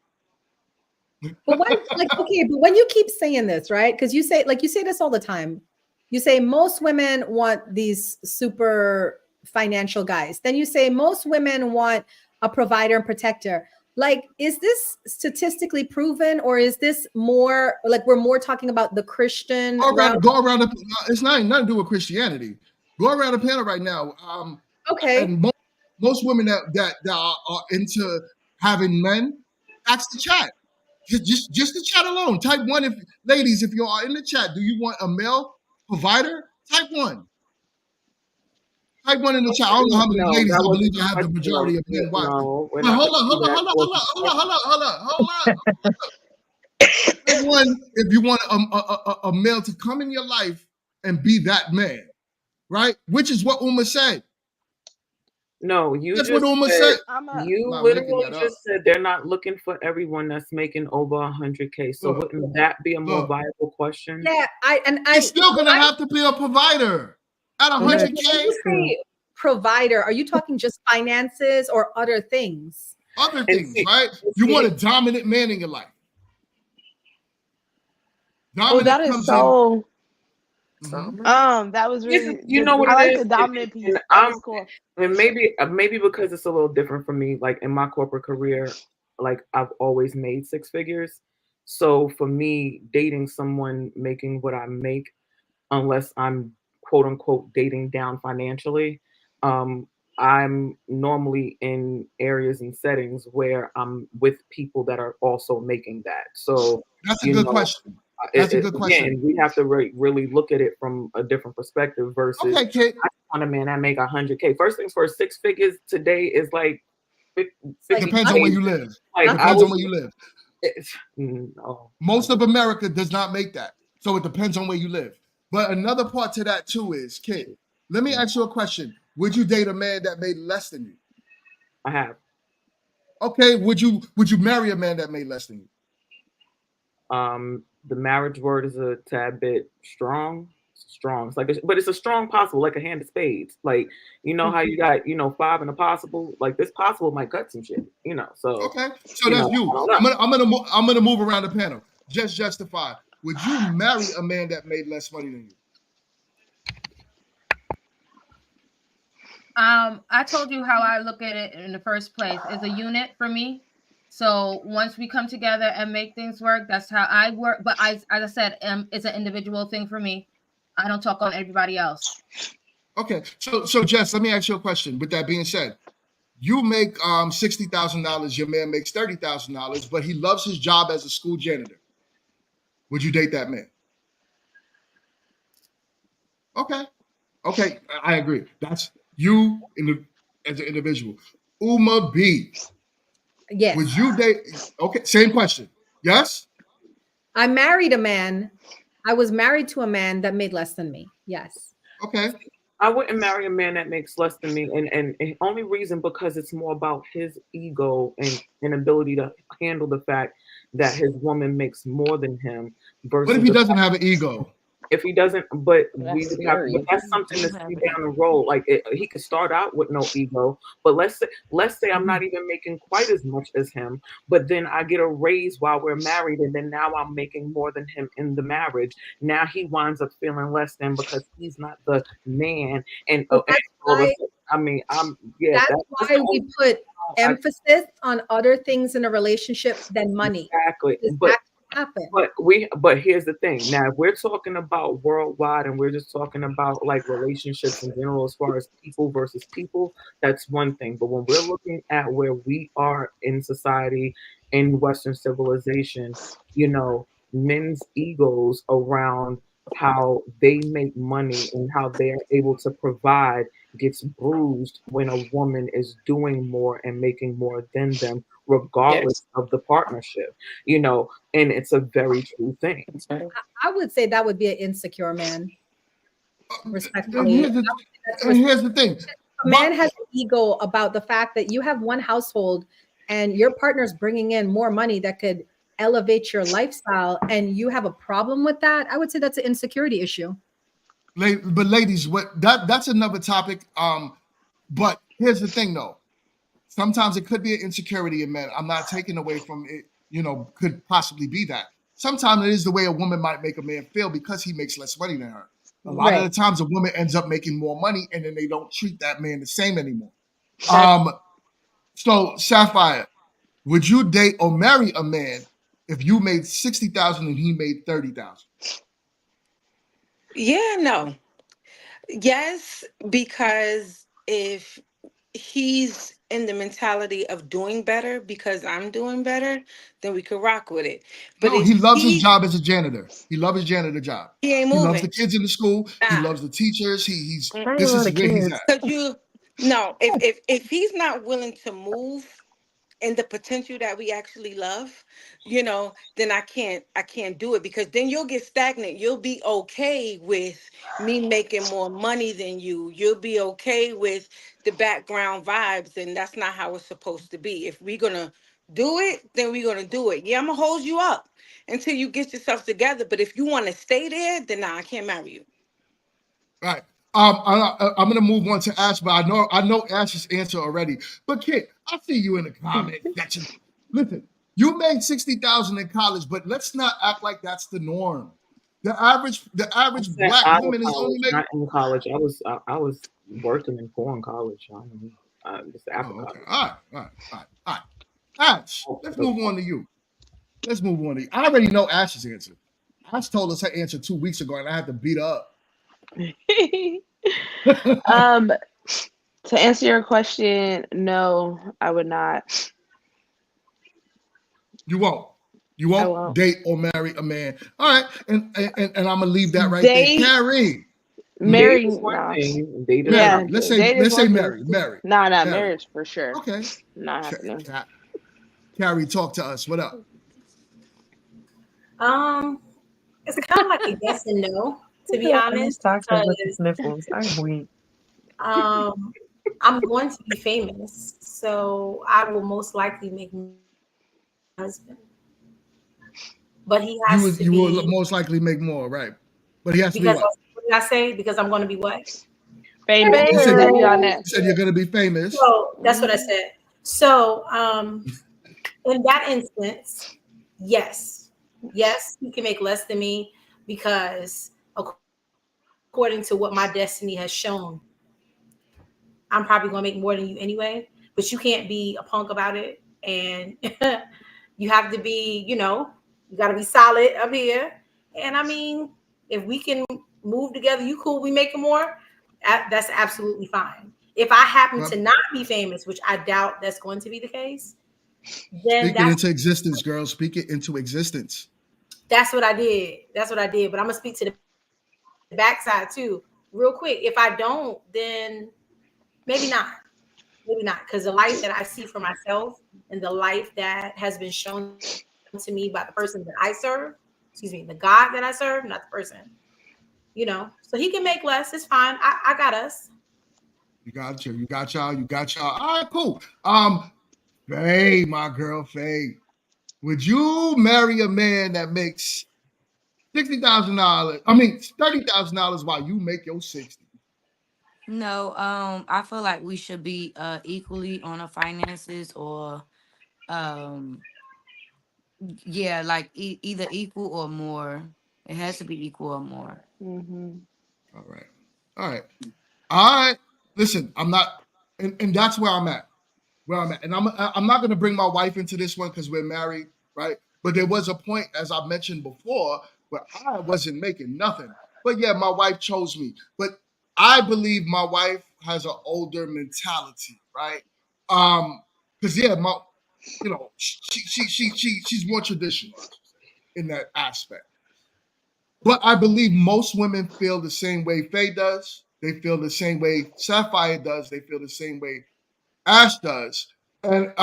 But when, like, okay, but when you keep saying this, right? Because you say this all the time. You say most women want these super financial guys. Then you say most women want a provider and protector. Like, is this statistically proven, or is this more like we're more talking about the Christian route? Go around. It's nothing to do with Christianity. Go around the panel right now. Okay. And most women that are into having men, ask the chat. Just the chat alone. Type 1 if ladies, if you are in the chat, do you want a male provider? Type 1. Type 1 in the chat. I don't know how many No, ladies that I believe wasn't I the have the question. majority of men watching. No, we're But not hold going to do that. on. Type 1 if you want a male to come in your life and be that man, right? Which is what Uma said. No, you That's what just Uma said, said. I'm a you I'm not making literally that up. just said they're not looking for everyone that's making over 100K. So wouldn't that be a more Look. viable question? Yeah, It's still gonna have to be a provider at when 100K. you say provider, are you talking just finances or other things? Other And things, see, right? You want a dominant man in your life. Oh, Dominant that is comes in. so. Mhm. That was really you know the. what I it like is, the dominant piece. and That was cool. and maybe because it's a little different for me. Like in my corporate career, like I've always made 6 figures. So for me, dating someone making what I make, unless I'm quote unquote dating down financially. Um, I'm normally in areas and settings where I'm with people that are also making that. So, That's a you good know, question. That's a good question. again, we have to really look at it from a different perspective versus Okay, kid. I want a man that make 100K. First things first, six figures today is like It's like 50 Depends on where K. you live. Like I Depends on was, where you live. no, Most of America does not make that. So it depends on where you live. But another part to that too is, kid, let me ask you a question. Would you date a man that made less than you? I have. Okay, would you marry a man that made less than you? The marriage word is a tad bit strong. Strong. It's like, but it's a strong possible, like a hand of spades. Like you know how you got five and a possible. Like this possible might cut some shit. So Okay, so that's I you. don't know. I'm gonna move around the panel. Just justify. Would you marry a man that made less money than you? I told you how I look at it in the first place. It's a unit for me. So once we come together and make things work, that's how I work. But as I said, it's an individual thing for me. I don't talk on everybody else. Okay, so Jess, let me ask you a question. With that being said, you make $60,000. Your man makes $30,000, but he loves his job as a school janitor. Would you date that man? Okay, okay, I agree. That's you as an individual. Uma B, Yes. would you date? Okay, same question. Yes. I married a man. I was married to a man that made less than me. Yes. Okay. I wouldn't marry a man that makes less than me, and only reason because it's more about his ego and inability to handle the fact that his woman makes more than him What if versus he the doesn't have an ego? if he doesn't, but we That's would have, but scary. that's something to see down the road. Like he could start out with no ego, but let's say I'm not even making quite as much as him, but then I get a raise while we're married, and then now I'm making more than him in the marriage. Now he winds up feeling less than because he's not the man, and, So and all of a sudden, I mean, that's that's why the only we put I, emphasis on other things in a relationship than money. exactly, Because but that can happen. but here's the thing. Now, if we're talking about worldwide and we're just talking about like relationships in general, as far as people versus people, that's one thing. But when we're looking at where we are in society, in Western civilization, men's egos around how they make money and how they're able to provide gets bruised when a woman is doing more and making more than them, regardless Yes. of the partnership. And it's a very true thing. That's right. I would say that would be an insecure man, And respectfully. here's the, That's and here's the thing. a man But has an ego about the fact that you have one household and your partner's bringing in more money that could elevate your lifestyle and you have a problem with that. I would say that's an insecurity issue. but ladies, that's another topic. But here's the thing though. Sometimes it could be an insecurity in men. I'm not taking away from it, could possibly be that. Sometimes it is the way a woman might make a man feel because he makes less money than her. A lot of the Right. times a woman ends up making more money and then they don't treat that man the same anymore. Right. So Sapphire, would you date or marry a man if you made 60,000 and he made 30,000? Yeah, no. Yes, because if he's in the mentality of doing better because I'm doing better, then we could rock with it. But No, he if loves his job as a janitor. He loves his janitor job. he ain't He loves the moving, kids in the school. He nah. loves the teachers. He's I ain't a this lot is of where he's kids. at. Cause you no, if he's not willing to move and the potential that we actually love, then I can't do it because then you'll get stagnant. You'll be okay with me making more money than you. You'll be okay with the background vibes, and that's not how it's supposed to be. If we're gonna do it, then we're gonna do it. Yeah, I'm gonna hold you up until you get yourself together. But if you want to stay there, then nah, I can't marry you. Right. I'm gonna move on to Ash, but I know Ash's answer already. But kid, I see you in the comments section. Listen, you made 60,000 in college, but let's not act like that's the norm. The I average said black out of woman is only college, making. not in college. I was working in foreign college. I don't know. Just after Oh, okay. college. All right, all right, all right, all right. Ash, Oh, let's the move on to you. Let's move on to you. I already know Ash's answer. Ash told us her answer 2 weeks ago, and I had to beat her up. um, to answer your question, no, I would not. You won't. You I won't won't date or marry a man. All right, and I'm gonna leave that right there. date, Carrie. Date marry. is one No, thing, date is yeah, Mary. another. date is Let's say one thing. Mary. Nah, nah, Mary. marriage for sure, Okay. not happening. Carrie, talk to us. What up? Um, it's kind of like a yes and no, to be And he's honest, toxic with the because sniffles. I'm weak. um, I'm going to be famous, so I will most likely make my husband, but he has to You will be most likely make more, right? But he has to be because what? what did I say? Because I'm going to be what? Famous. You He said said he Famous. on you that. said you're gonna be famous. So that's what I Mhm. said. So in that instance, yes, yes, he can make less than me because according to what my destiny has shown, I'm probably going to make more than you anyway. But you can't be a punk about it, and you have to be, you got to be solid up here. And I mean, if we can move together, you cool, we making more. That's absolutely fine. If I happen to Well, not be famous, which I doubt that's going to be the case, then speak it into existence, girl. Speak it into existence. that's what I did. That's what I did. But I'm gonna speak to the backside too, real quick. If I don't, then maybe not. Maybe not. Because the life that I see for myself and the life that has been shown to me by the person that I serve, excuse me, the God that I serve, not the person, so he can make less. It's fine. I got us. You got you. You got y'all. You got y'all. All right, cool. Faye, my girl, Faye. Would you marry a man that makes $60,000? I mean, $30,000 while you make your 60? No, I feel like we should be equally on the finances or um yeah, like either equal or more. It has to be equal or more. Mhm. All right. All right. All right. Listen, I'm not, and that's where I'm at. Where I'm at. And I'm not gonna bring my wife into this one because we're married, right? But there was a point, as I mentioned before, where I wasn't making nothing. But yeah, my wife chose me. But I believe my wife has an older mentality, right? Because yeah, she's more traditional, I should say, in that aspect. But I believe most women feel the same way Faye does. They feel the same way Sapphire does. They feel the same way Ash does. And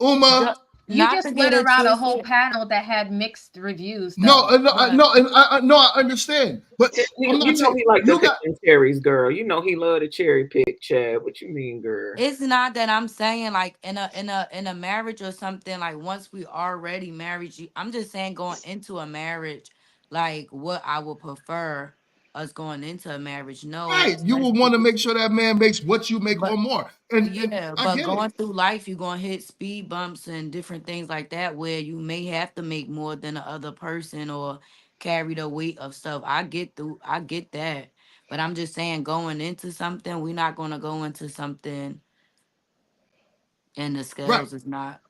Uma, You Not to just get went it around a whole twisted, panel that had mixed reviews, no, though. no, But no, and no, I understand, but I'm You not know saying he like the you got picking cherries, girl. You know he love the cherry pick, Chad. What you mean, girl? it's not that I'm saying like in a marriage or something, like once we already married you, I'm just saying going into a marriage, like what I would prefer us going into a marriage. No, right. You will want to make sure that man makes what you make or but more, and yeah, I but get it. going through life, you're gonna hit speed bumps and different things like that where you may have to make more than the other person or carry the weight of stuff. I get that. But I'm just saying going into something, we're not gonna go into something and the Right. scales is not.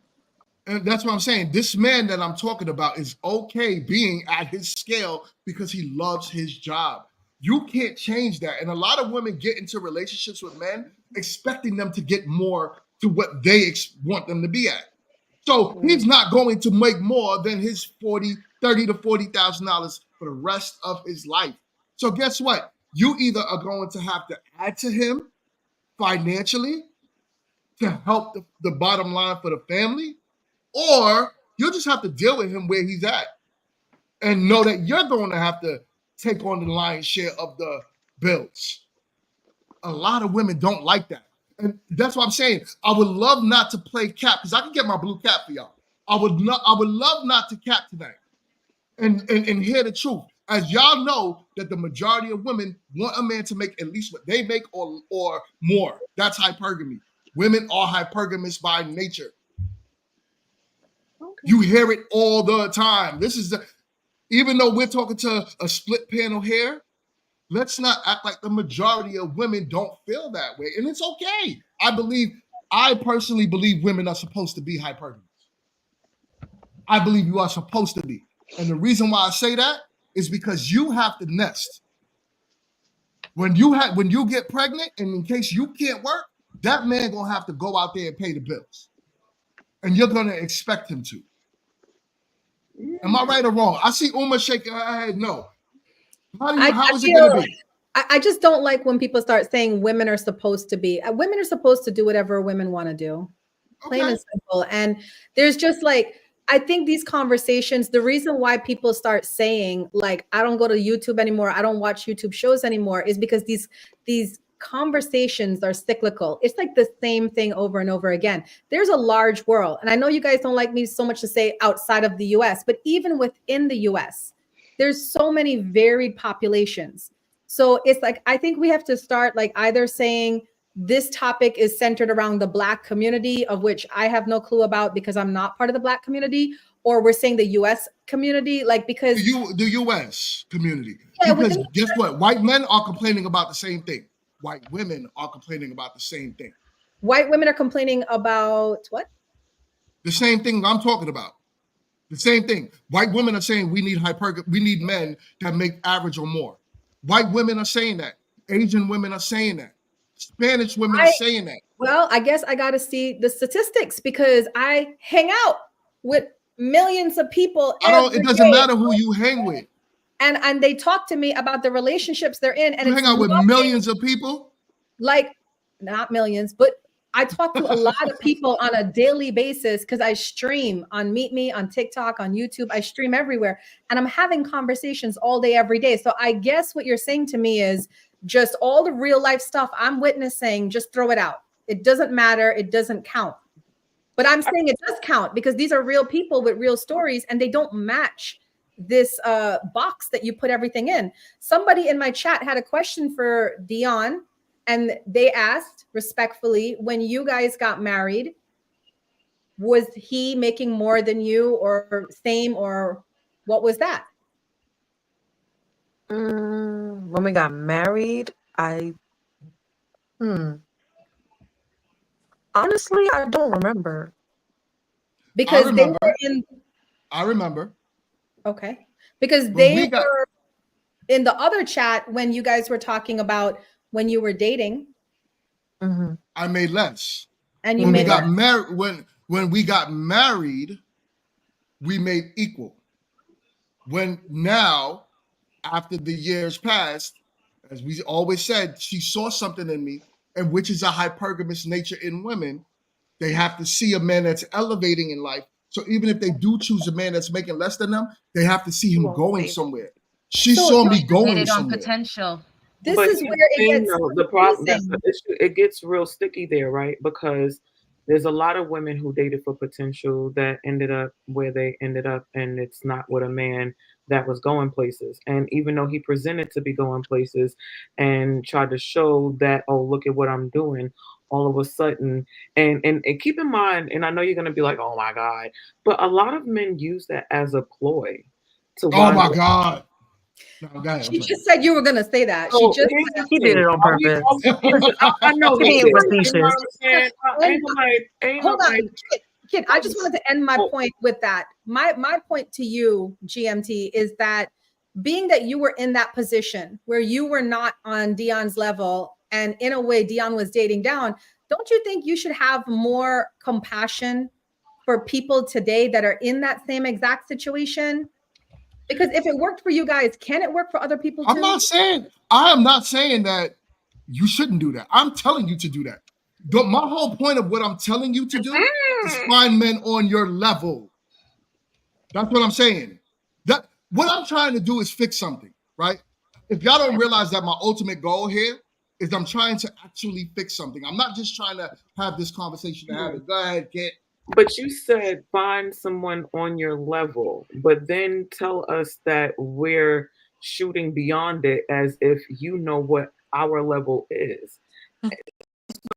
And that's what I'm saying. This man that I'm talking about is okay being at his scale because he loves his job. You can't change that. And a lot of women get into relationships with men expecting them to get more to what they want them to be at. So he's Mm. not going to make more than his 30 to $40,000 for the rest of his life. So guess what? You either are going to have to add to him financially to help the bottom line for the family, or you'll just have to deal with him where he's at and know that you're going to have to take on the lion's share of the bills. A lot of women don't like that. And that's what I'm saying. I would love not to play cap because I can get my blue cap for y'all. I would love not to cap tonight and hear the truth. As y'all know that the majority of women want a man to make at least what they make or more. That's hypergamy. Women are hypergamous by nature. Okay. You hear it all the time. Even though we're talking to a split panel here, let's not act like the majority of women don't feel that way. And it's okay. I personally believe women are supposed to be hypergamous. I believe you are supposed to be. And the reason why I say that is because you have to nest. When you get pregnant, and in case you can't work, that man gonna have to go out there and pay the bills, and you're gonna expect him to. Am I right or wrong? I see Uma shaking her head. No. How is it gonna be? I just don't like when people start saying women are supposed to be. Women are supposed to do whatever women want to do. Plain and simple. And there's just like, I think these conversations, the reason why people start saying like, I don't go to YouTube anymore, I don't watch YouTube shows anymore, is because these conversations are cyclical. It's like the same thing over and over again. There's a large world. And I know you guys don't like me so much to say outside of the US, but even within the US, there's so many varied populations. So it's like, I think we have to start like either saying, this topic is centered around the Black community, of which I have no clue about because I'm not part of the Black community, or we're saying the US community, like because the US community. Yeah, because guess what? White men are complaining about the same thing. White women are complaining about the same thing. White women are complaining about what? The same thing I'm talking about. The same thing. White women are saying we need men that make average or more. White women are saying that. Asian women are saying that. Spanish women are saying that. Well, I guess I got to see the statistics because I hang out with millions of people. It doesn't matter who you hang with. And they talk to me about the relationships they're in. And you hang out with millions of people? Like, not millions, but I talk to a lot of people on a daily basis because I stream on Meet Me, on TikTok, on YouTube. I stream everywhere. And I'm having conversations all day, every day. So I guess what you're saying to me is just all the real life stuff I'm witnessing, just throw it out. It doesn't matter. It doesn't count. But I'm saying it does count because these are real people with real stories and they don't match this box that you put everything in. Somebody in my chat had a question for Dion. And they asked respectfully, when you guys got married, was he making more than you or same, or what was that? When we got married, honestly, I don't remember. Because they were I remember. Okay. Because they were in the other chat when you guys were talking about when you were dating. I made less. And you when we got married, when we got married, we made equal. When now, after the years passed, as we always said, she saw something in me, and which is a hypergamous nature in women. They have to see a man that's elevating in life. So even if they do choose a man that's making less than them, they have to see him going somewhere. She saw me going somewhere. Potential. This is where it gets the problem. That's the issue. It gets real sticky there, right? Because there's a lot of women who dated for potential that ended up where they ended up, and it's not with a man that was going places. And even though he presented to be going places and tried to show that, oh, look at what I'm doing, all of a sudden, and keep in mind, and I know you're gonna be like, oh my God, but a lot of men use that as a ploy to oh my God. No, she just said you were gonna say that. So he did it on purpose. I know he he was did. You know what I'm saying? Hold on, kid. I just wanted to end my point with that. My point to you, GMT, is that being that you were in that position where you were not on Dion's level, and in a way Dion was dating down, don't you think you should have more compassion for people today that are in that same exact situation? Because if it worked for you guys, can it work for other people too? I am not saying that you shouldn't do that. I'm telling you to do that. My whole point of what I'm telling you to do is find men on your level. That's what I'm saying. What I'm trying to do is fix something, right? If y'all don't realize that my ultimate goal here is I'm trying to actually fix something. I'm not just trying to have this conversation to have it. Go ahead, get. But you said find someone on your level, but then tell us that we're shooting beyond it as if you know what our level is.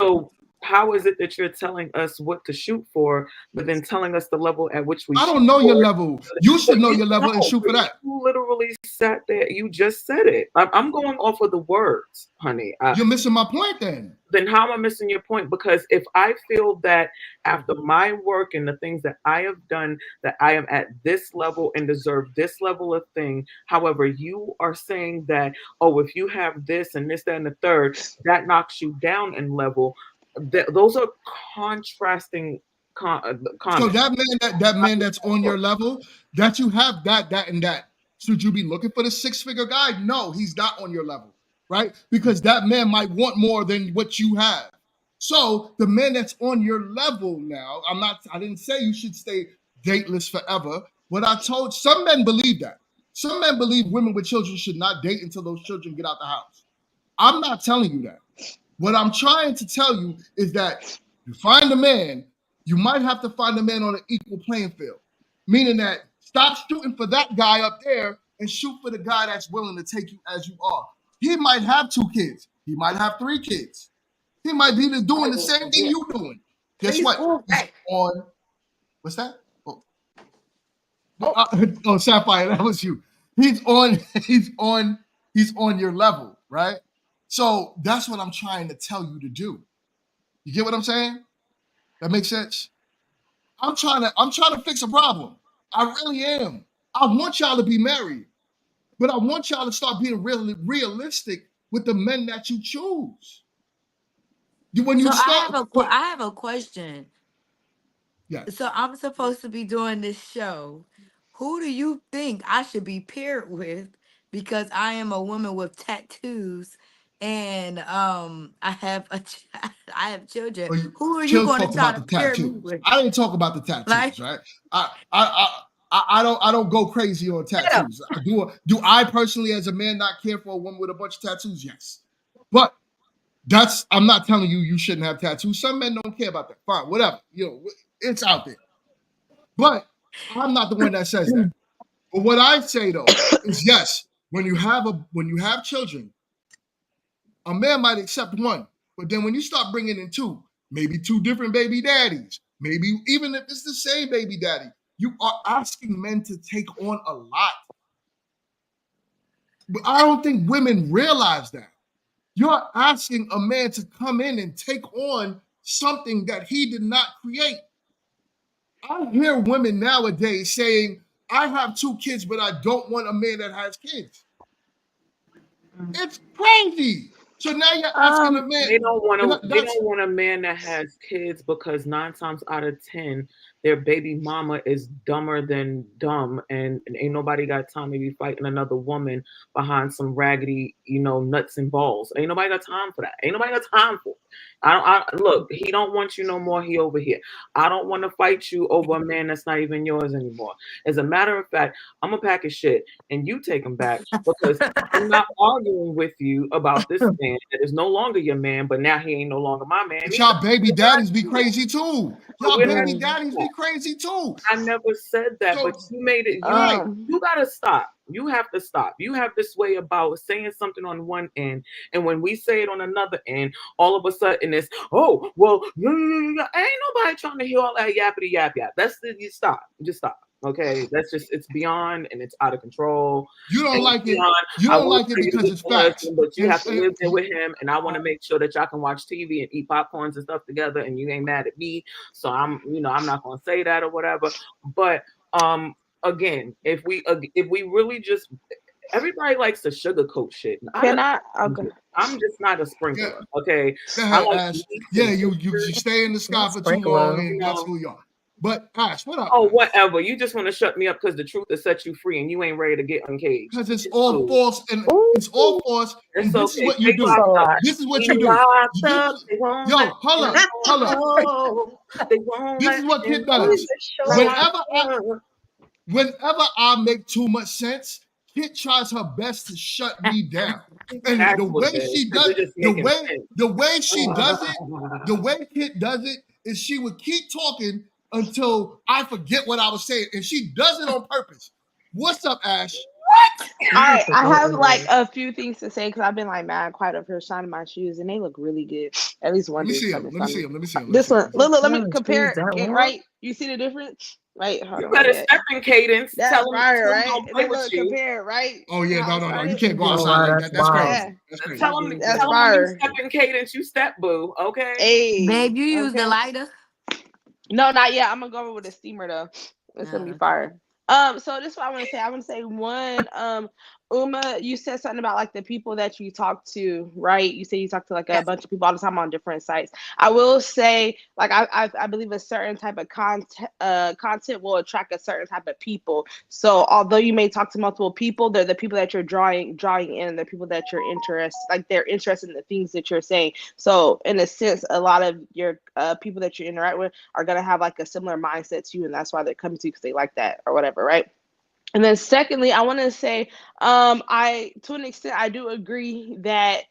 So how is it that you're telling us what to shoot for, but then telling us the level at which we I shoot don't know your for? level. You But should know you your level and know, shoot but for that. you literally sat there. You just said it. I'm going off of the words, honey. You're missing my point then. Then how am I missing your point? Because if I feel that after my work and the things that I have done, that I am at this level and deserve this level of thing, however, you are saying that, oh, if you have this and this, that, and the third, that knocks you down in level. Those are contrasting So comments. that man that's on your level, that you have that and that. Should you be looking for the six-figure guy? No, he's not on your level, right? Because that man might want more than what you have. So the man that's on your level now, I didn't say you should stay dateless forever. What I told some men believe that. Some men believe women with children should not date until those children get out the house. I'm not telling you that. What I'm trying to tell you is that you find a man, you might have to find a man on an equal playing field, meaning that stop shooting for that guy up there and shoot for the guy that's willing to take you as you are. He might have 2 kids. He might have 3 kids. He might be doing the same thing you doing. Guess what? He's on. What's that? Oh, Sapphire, that was you. He's on. He's on. He's on your level, right? So that's what I'm trying to tell you to do. You get what I'm saying? That makes sense? I'm trying to fix a problem. I really am. I want y'all to be married, but I want y'all to start being really realistic with the men that you choose. When you So start, I have a question. yeah. So I'm supposed to be doing this show. Who do you think I should be paired with? Because I am a woman with tattoos, and I have I have children. Well, Who are you Chill going to talked try about to the pair me tattoos. with? I didn't talk about the Like, tattoos, right? I don't go crazy on tattoos. Do I personally, as a man, not care for a woman with a bunch of tattoos? Yes, but I'm not telling you you shouldn't have tattoos. Some men don't care about that. Fine, whatever. It's out there. But I'm not the one that says that. But what I say though is yes, when you have children, a man might accept one, but then when you start bringing in 2, maybe 2 different baby daddies, maybe even if it's the same baby daddy, you are asking men to take on a lot. But I don't think women realize that. You're asking a man to come in and take on something that he did not create. I hear women nowadays saying, I have 2 kids, but I don't want a man that has kids. It's crazy. So now you're asking a man. They don't want to. They That's don't want a man that has kids because 9 times out of 10, their baby mama is dumber than dumb, and ain't nobody got time to be fighting another woman behind some raggedy, nuts and balls. Ain't nobody got time for that. Ain't nobody got time for it. Look. He don't want you no more. He over here. I don't want to fight you over a man that's not even yours anymore. As a matter of fact, I'm gonna pack his shit and you take him back because I'm not arguing with you about this man that is no longer your man, but now he ain't no longer my man But either. y'all baby daddies be crazy too. But Y'all we're not baby doing daddies that. be crazy too. I never said that, So but you made it. right, You gotta stop. You have to stop. You have this way about saying something on one end, and when we say it on another end, all of a sudden it's well, ain't nobody trying to hear all that yappity yap yap. You stop. Just stop. Okay, it's beyond and it's out of control. you don't And it's like it. beyond. You I don't will like it tell you because this, it's my facts. husband, but you have to And live there with him, and I want to make sure that y'all can watch TV and eat popcorns and stuff together, and you ain't mad at me. So I'm not gonna say that or whatever. But again, if we really just everybody likes to sugarcoat shit. Can I? Okay. I'm just not a yeah, sprinkler. Okay, go I ahead, like Ash. meats Yeah, and you pictures, stay in the sky Not for too long, sprinkler. you and that's know. who you are. But Ash, what up, Oh, Ash? whatever. You just want to shut me up because the truth has set you free, and you ain't ready to get uncaged. Because it's It's all cool. false, and Ooh, it's all false, It's and this is okay. what you Stay it's do. a locked up. lot. This is what Stay you do. locked This up. is, They won't yo, let him hold up. go. They won't This let is what him kid go. does. Locked Whenever I up. whenever I make too much sense, Kit tries her best to shut me down. And That's the what way it is. she Because does, you're just making sense. the way she does it, the way Kit does it is she would keep talking until I forget what I was saying, and she does it on purpose. What's up, Ash? All right, I have like a few things to say because I've been like mad quiet of her shining my shoes and they look really good. At least one Let me dude's see him. coming Let me from see me. him. Let me see him. Let me This see him. one, look, let me Shoes compare that it, long? right? You see the difference? Right, hold You on, better yeah. step in cadence. That's fire, Tell them right? don't And play then with look, you. compare it, right? Oh yeah, How no, it no, no. You started? can't go Oh outside wow, like that's that. That's wild. crazy. Yeah, That's That's crazy. Tell them, ridiculous. that's tell them when you fire. step in cadence, you step, boo. Okay. Hey, Babe, you use the okay. lighter? No, not yet. I'm gonna go over with a steamer though. It's gonna be Okay. fire. So this is what I want to say. I want to say one, Uma, you said something about like the people that you talk to, right? You say you talk to like a Yes. bunch of people all the time on different sites. I will say, like I believe a certain type of content will attract a certain type of people. So although you may talk to multiple people, they're the people that you're drawing in, the people that you're interested, like they're interested in the things that you're saying. So in a sense, a lot of your people that you interact with are gonna have like a similar mindset to you, and that's why they're coming to you because they like that or whatever, right? And then secondly, I want to say, I to an extent I do agree that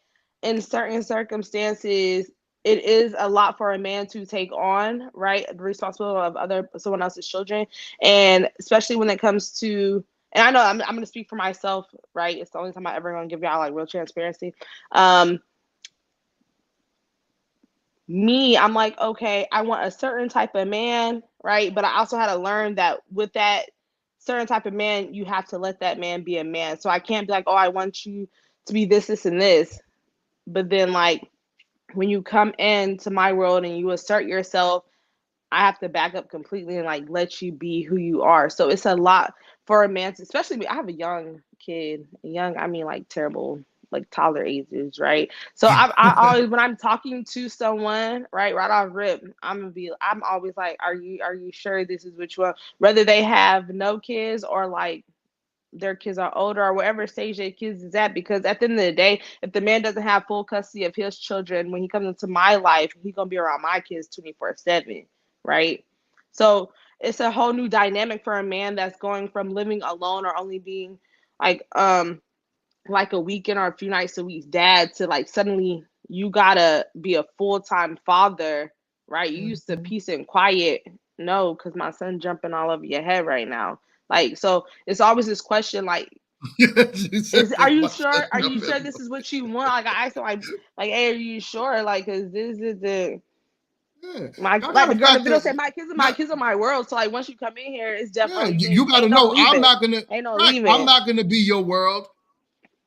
in certain circumstances it is a lot for a man to take on, right? The responsibility of someone else's children, and especially when it comes to, and I know I'm gonna speak for myself, right? It's the only time I ever gonna give y'all like real transparency. Um, I'm like, okay, I want a certain type of man, right? But I also had to learn that with that certain type of man, you have to let that man be a man. So I can't be like, oh, I want you to be this, and this. But then, like, when you come into my world and you assert yourself, I have to back up completely and like let you be who you are. So it's a lot for a man, especially me. I have a young kid. Young, I mean like terrible, like toddler ages, right? So I always when I'm talking to someone, right off rip, I'm always like, are you sure this is what you want? Whether they have no kids or like their kids are older or whatever stage their kids is at, because at the end of the day, if the man doesn't have full custody of his children when he comes into my life, he's gonna be around my kids 24/7, right? So it's a whole new dynamic for a man that's going from living alone or only being like a weekend or a few nights a week dad to like suddenly you gotta be a full-time father, right? You used to peace and quiet. No, because my son jumping all over your head right now. Like, so it's always this question, like, are you sure? Are you sure this is what you want? Like I asked him, like, hey, are you sure? Like, cause this is the Yeah, my y'all like got the to girl in the factor. video said, my kids are my world. So like once you come in here, it's Yeah, definitely you got to ain't no know. I'm leaving. not gonna. Ain't no Right, I'm leaving. not gonna be your world.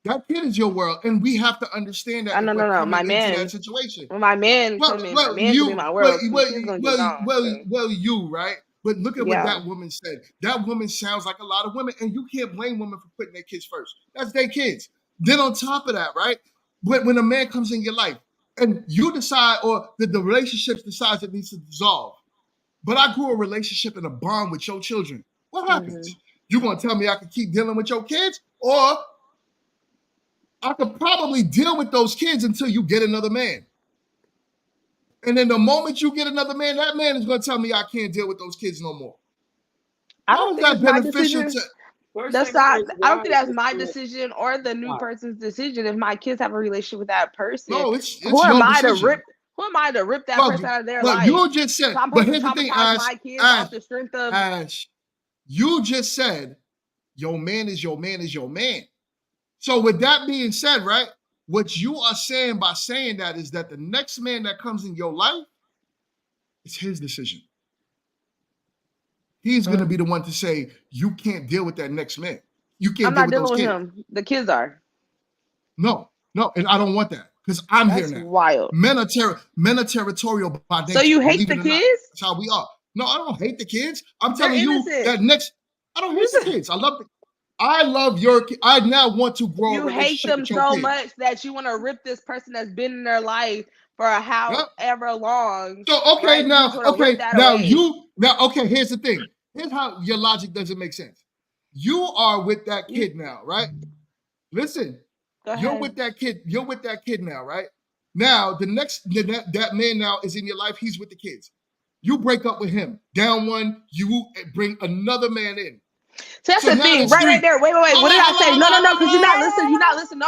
That kid is your world, and we have to understand that No, if we're no. coming My into that man. situation. When my man Well, come in, my well, man could be my world. So he's gonna get gone. So you, right? But look at what yeah. that woman said. That woman sounds like a lot of women, and you can't blame women for putting their kids first. That's their kids. Then on top of that, right? When a man comes in your life and you decide, or the relationship decides it needs to dissolve, but I grew a relationship and a bond with your children, what happens? You gonna tell me I can keep dealing with your kids, or I could probably deal with those kids until you get another man? And then the moment you get another man, that man is going to tell me I can't deal with those kids no more. I How don't is think that it's my beneficial decision. to? First That's thing not. first, I don't why think is that's this my good? decision or the new Why? person's decision. If my kids have a relationship with that person, No, who it's am your I to decision. rip? Who am I to rip that person Well, out of their well, life? you just So said. I'm But supposed here's to the thing, traumatize Ash. my kids off the strength of. Ash, you just said your man is your man is your man. So with that being said, right, what you are saying by saying that is that the next man that comes in your life, it's his decision. He's going to be the one to say, you can't deal with that next man. You can't I'm deal not with those dealing with kids. him. The kids are. No, and I don't want that because I'm here That's now. wild. Men are territorial by So nature, you hate believe the it or not. kids? That's how we are. No, I don't hate the kids. I'm They're telling you innocent. that I don't hate the kids. I love your kid. I now want to grow a You hate relationship them with your so kid. much that you want to rip this person that's been in their life for however long. So Right? You just want to rip that away. here's the thing. Here's how your logic doesn't make sense. You are with that kid now, right? Listen, Go you're ahead. with that kid. You're with that kid now, right? Now, that man now is in your life. He's with the kids. You break up with him. Down one, you bring another man in. So that's So the now thing, that's right three. there. Wait. What did I say? No, because you're not listening. You're not Hold listening.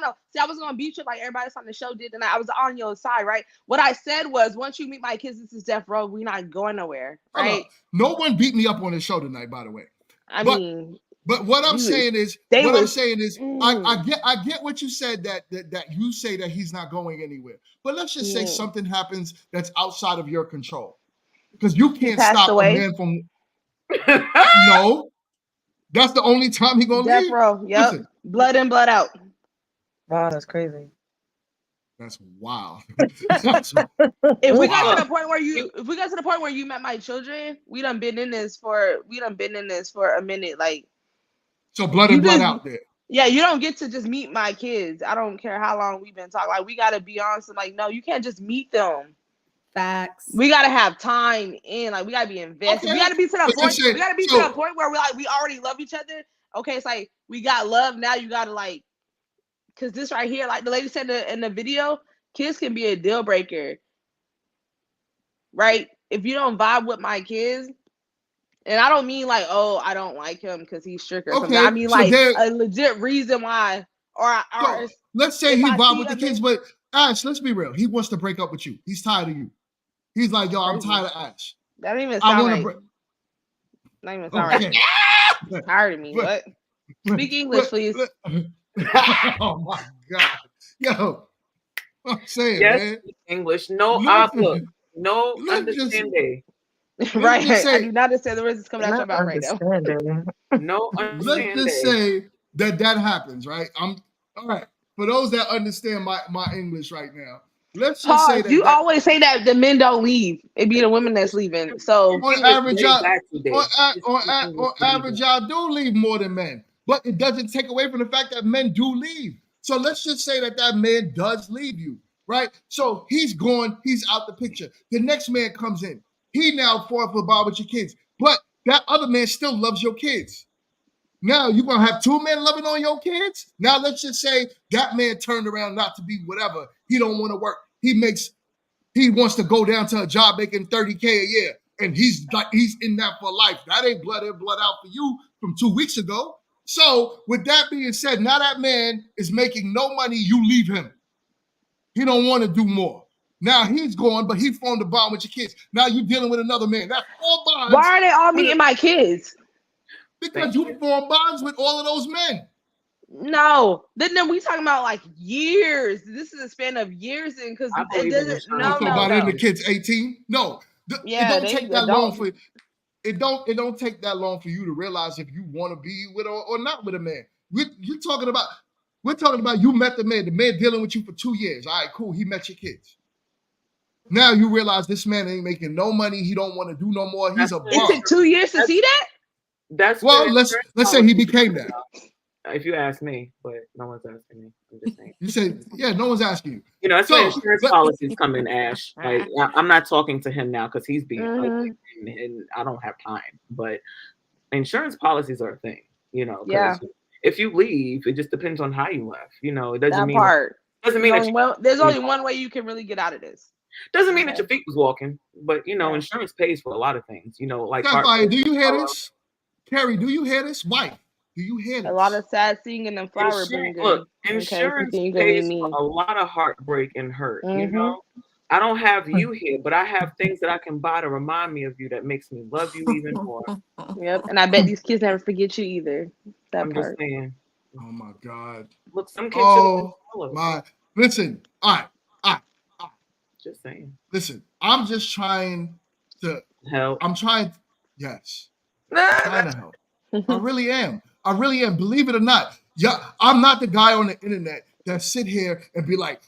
No. See, I was gonna beat you like everybody else on the show did, and I was on your side, right? What I said was, once you meet my kids, this is death row. We're not going nowhere, on. right? No one beat me up on this show tonight, by the way. I But mean, But what I'm We was, saying is, they what I'm was, saying is, I mm, get I get what you said that you say that he's not going anywhere. But let's just say mm. something happens that's outside of your control. Because you He can't passed stop a away. man from no, that's the only time he gonna Death leave. row. Yep. Listen, Blood in, blood out. Wow, that's crazy. that's wild. That's If we got to the wild. Look, point where you if we got to the point where you met my children, we done been in this for a minute. Like So blood you and blood just, out there. yeah, you don't get to just meet my kids. I don't care how long we've been talking. Like we got to be honest. Like no, you can't just meet them. Facts. We gotta have time in. Like we gotta be invested. We Okay. gotta be to the Let's point. just say We gotta be to the so. point where we already love each other. Okay, it's like we got love. Now you gotta like, cause this right here, like the lady said in the video, kids can be a deal breaker, right? If you don't vibe with my kids, and I don't mean like, oh, I don't like him because he's strict or something. I Okay. mean So like there. a legit reason why, or So let's say if he I vibe see with the a kids, man, but Ash, let's be real. He wants to break up with you. He's tired of you. He's like, yo, I'm crazy. tired of Ash. That don't even I sound want to right. break. Not even sound right. Okay. But, Tired of me. but, What? Speak English, please. oh my God. Yo, I'm saying, yes, man. English. No, Let's look, no let's just understanding. let's just Right. I say do not understand the words that's coming out your Not mouth right now. understanding. No let's just understanding. say that happens, right? I'm all right. For those that understand my English right now, let's just say Pause. You that always say that the men don't leave. It be the women that's leaving. Your So on English average, way y'all back today. Your English on way average, back. y'all do leave more than men. But it doesn't take away from the fact that men do leave. So let's just say that man does leave you, right? So he's gone, he's out the picture. The next man comes in. He now fought for bar with your kids, but that other man still loves your kids. Now you're gonna have two men loving on your kids. Now let's just say that man turned around not to be whatever. He don't want to work. He wants to go down to a job making 30K a year. And he's in that for life. That ain't blood in, blood out for you from 2 weeks ago. So with that being said, now that man is making no money, you leave him. He don't want to do more. Now he's gone, but he formed a bond with your kids. Now you're dealing with another man. That's four why bonds are they all with meeting my kids? because Thank you you. form bonds with all of those men. No. Then we talking about like years. This is a span of years and because I it believe in doesn't insurance Oh, no so no by then the no. policies. kid's 18? No. It Yeah, don't they take that long adults. for it don't take that long for you to realize if you want to be with or not with a man. We're talking about you met the man dealing with you for 2 years. All right, cool. He met your kids. Now you realize this man ain't making no money. He don't want to do no more. He's That's a when It bum. took 2 years to that's see that? that's when Well, let's insurance let's say he policies became come that. about. If you ask me, but no one's asking me. I'm just saying. You said, yeah, no one's asking you. You know, that's when So insurance policies come in, Ash. Like I'm not talking to him now because he's being ugly Mm-hmm. and I don't have time. But insurance policies are a thing, you know, Yeah, because if you leave, it just depends on how you left. You know, it that part. doesn't mean that There's you only know, one way you can really get out of this. doesn't mean that Okay. your feet was walking, but you know, Yeah. insurance pays for a lot of things. You know, like heart Sapphire, do you hear rate, this? Carrie, do you hear this? Wife, do you hear A lot of this? sad singing and flower insurance. Look, bringing. Okay, if you insurance think you can leave pays for me. a lot of heartbreak and hurt. You Mm-hmm. know, I don't have you here, but I have things that I can buy to remind me of you that makes me love you even more. Yep. And I bet these kids never forget you either. That I'm just part. saying. Oh my God. Look, some kids should have been Oh swallowed. my. Listen, all right. Just saying. Listen, I'm just trying to, Help. I'm trying, yes, I'm trying to help. I really am. I really am. Believe it or not. Yeah, I'm not the guy on the internet that sit here and be like,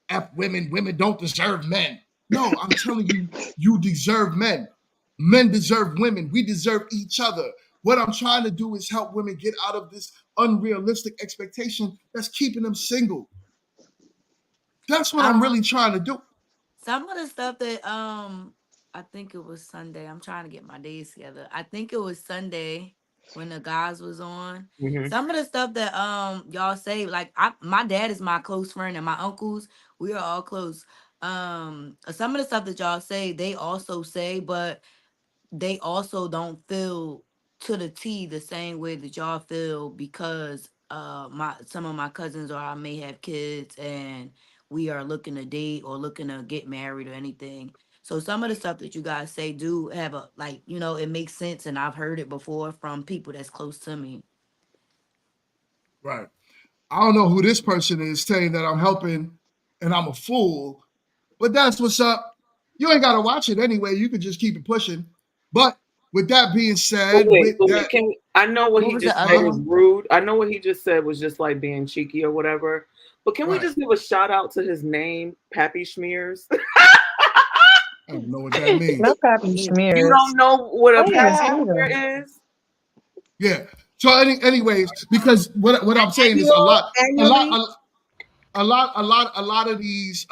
F women, women don't deserve men. No, I'm telling you, you deserve men. Men deserve women. We deserve each other. What I'm trying to do is help women get out of this unrealistic expectation that's keeping them single. That's what I'm really Um, trying to do. some of the stuff that I think it was Sunday. I'm trying to get my days together. I think it was Sunday when the guys was on. Hmm. Some of the stuff that y'all say, like my dad is my close friend and my uncles, we are all close. Some of the stuff that y'all say, they also say, but they also don't feel to the T the same way that y'all feel because my some of my cousins or I may have kids and we are looking to date or looking to get married or anything. So some of the stuff that you guys say do have a like, it makes sense and I've heard it before from people that's close to me. Right. I don't know who this person is saying that I'm helping and I'm a fool, but that's what's up. You ain't got to watch it anyway. You can just keep it pushing. But with that being said, with But that, wait, I know what What he was the just other said is one? rude. I know what he just said was just like being cheeky or whatever. But can we right. just give a shout out to his name, Pappy Schmears? I don't know what that means. Not Pappy You Schmears. don't know what I a didn't even Pappy see Yeah. them. Schmear is? Yeah. So, anyways, because what I'm saying is Annually. a lot of these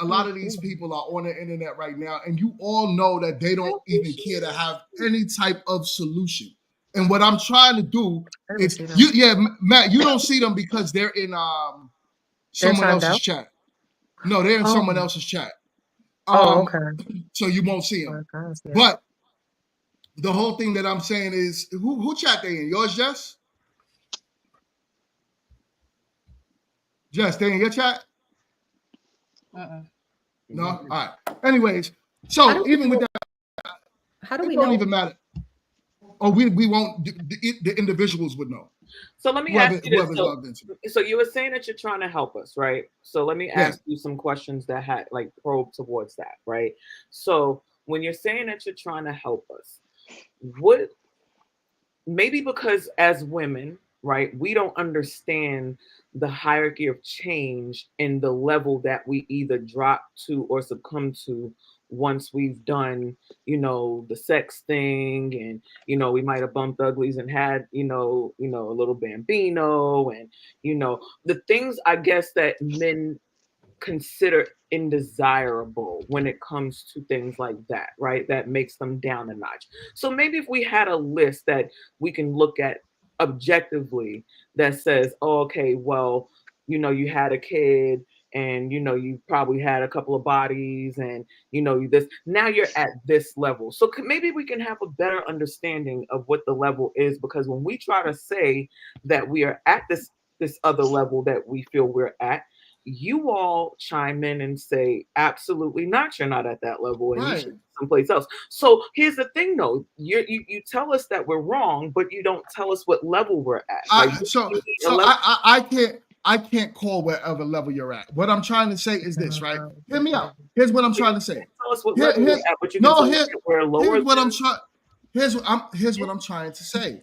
people are on the internet right now, and you all know that they don't even care to have any type of solution. And what I'm trying to do I didn't is, see them. Matt, you don't see them because they're in They're someone timed else's out. chat. No, they're in Oh. someone else's chat. Oh, okay. So you won't see Oh, them. I can't see it. But the whole thing that I'm saying is, who chat they in? Yours, Jess? Jess, they in your chat? No? All right. Anyways, How so do we even with know? that, How do it we don't know? even matter. Oh, we won't, the individuals would know. So let me ask you this. Whoever's logged into. So you were saying that you're trying to help us, right? So let me Yeah. ask you some questions that had like probe towards that, right? So when you're saying that you're trying to help us, what maybe because as women, right, we don't understand the hierarchy of change and the level that we either drop to or succumb to once we've done, the sex thing, and we might have bumped uglies and had, a little bambino, and the things I guess that men consider indesirable when it comes to things like that, right? That makes them down a notch. So maybe if we had a list that we can look at objectively that says, oh, okay, well, you had a kid, and you probably had a couple of bodies, and this now you're at this level. So maybe we can have a better understanding of what the level is, because when we try to say that we are at this other level that we feel we're at, you all chime in and say, absolutely not, you're not at that level, and you Right. should be someplace else. So here's the thing though, you tell us that we're wrong, but you don't tell us what level we're at. Like, I can't call wherever level you're at. What I'm trying to say is this, right? Hear me out. Here's what I'm trying to say. tell us what Here, level we're here's at, but you can no tell us here, that we're lower here's what I'm than. trying. Here's what I'm trying to say.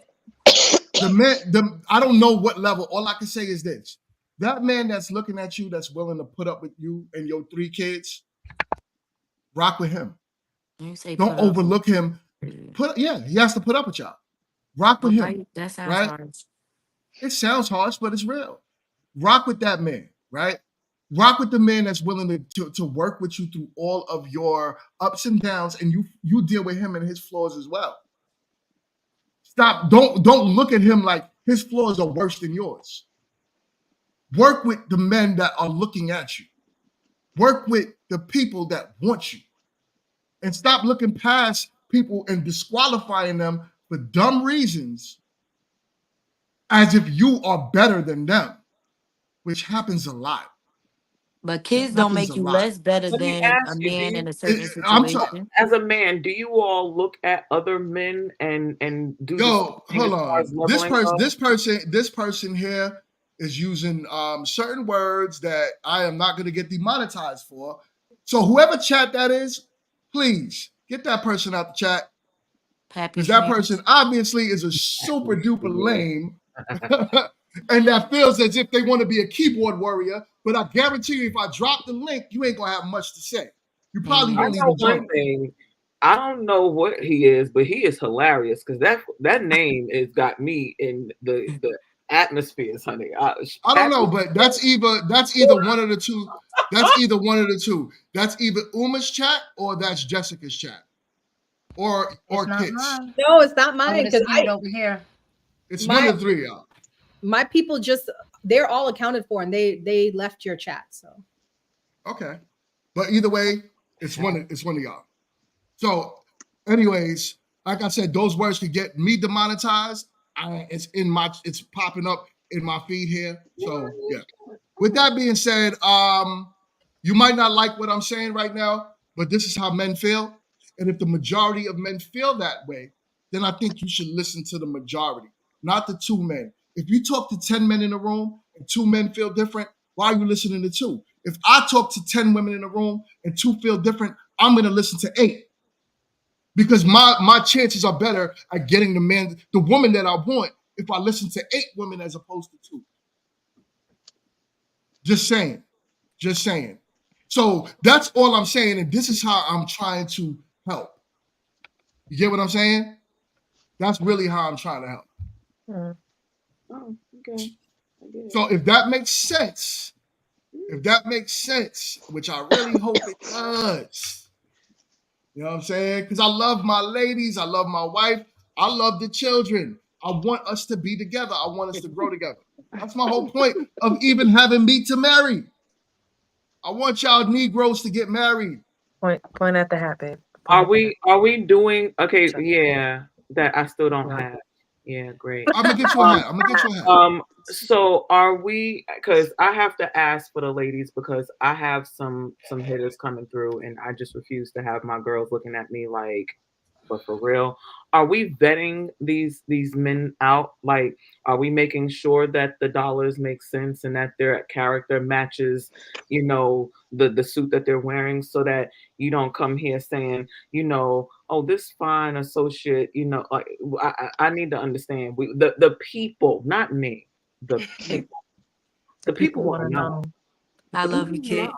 I don't know what level. All I can say is this: that man that's looking at you, that's willing to put up with you and your 3 kids, rock with him. You say Don't put up. overlook him. He has to put up with y'all. Rock with him, That sounds right? harsh. It sounds harsh, but it's real. Rock with that man, right? Rock with the man that's willing to work with you through all of your ups and downs, and you deal with him and his flaws as well. Stop. Don't look at him like his flaws are worse than yours. Work with the men that are looking at you. Work with the people that want you. And stop looking past people and disqualifying them for dumb reasons as if you are better than them, which happens a lot. But kids don't Happens make a you lot. less better Let me than a ask you, man in a It- certain I'm talking. situation. as a man, do you all look at other men and do the same Yo, thing as hold far as on. leveling up? This person here is using certain words that I am not going to get demonetized for. So whoever chat that is, please get that person out the chat, Pappy because that person Schmears. obviously is a super duper lame and that feels as if they want to be a keyboard warrior. But I guarantee you, if I drop the link, you ain't gonna have much to say. You probably I won't Amen. know even one join it. thing. I don't know what he is, but he is hilarious, because that name has got me in the atmospheres, honey. I don't know, Pappy, but that's either one of the two. That's either one of the two. That's either Uma's chat or that's Jessica's chat, It's or not Kit's. mine. No, it's not I mine would have because seen it over here. It's one my of the 3 of y'all. my people just they're all accounted for and they left your chat. So Okay, but either way, it's one of y'all. So, anyways, like I said, those words could get me demonetized. It's popping up in my feed here. So yeah. With that being said, you might not like what I'm saying right now, but this is how men feel. And if the majority of men feel that way, then I think you should listen to the majority, not the 2 men. If you talk to 10 men in a room and 2 men feel different, why are you listening to 2? If I talk to 10 women in a room and 2 feel different, I'm going to listen to 8. Because my chances are better at getting the woman that I want, if I listen to 8 women as opposed to 2. Just saying. So that's all I'm saying, and this is how I'm trying to help. You get what I'm saying? That's really how I'm trying to help. Oh, okay. So if that makes sense, which I really hope it does, you know what I'm saying? Because I love my ladies, I love my wife, I love the children. I want us to be together. I want us to grow together. That's my whole point of even having me to marry. I want y'all Negroes to get married. Point at the habit. Are we doing okay? Yeah, that I still don't have. Yeah, great. I'm gonna get you a hat. So are we? Because I have to ask for the ladies because I have some hitters coming through, and I just refuse to have my girls looking at me like, but for real, are we vetting these men out? Like, are we making sure that the dollars make sense and that their character matches, the suit that they're wearing, so that you don't come here saying, oh, this fine associate, like I need to understand the people, not me, the people. The people want to know. I love you, kid.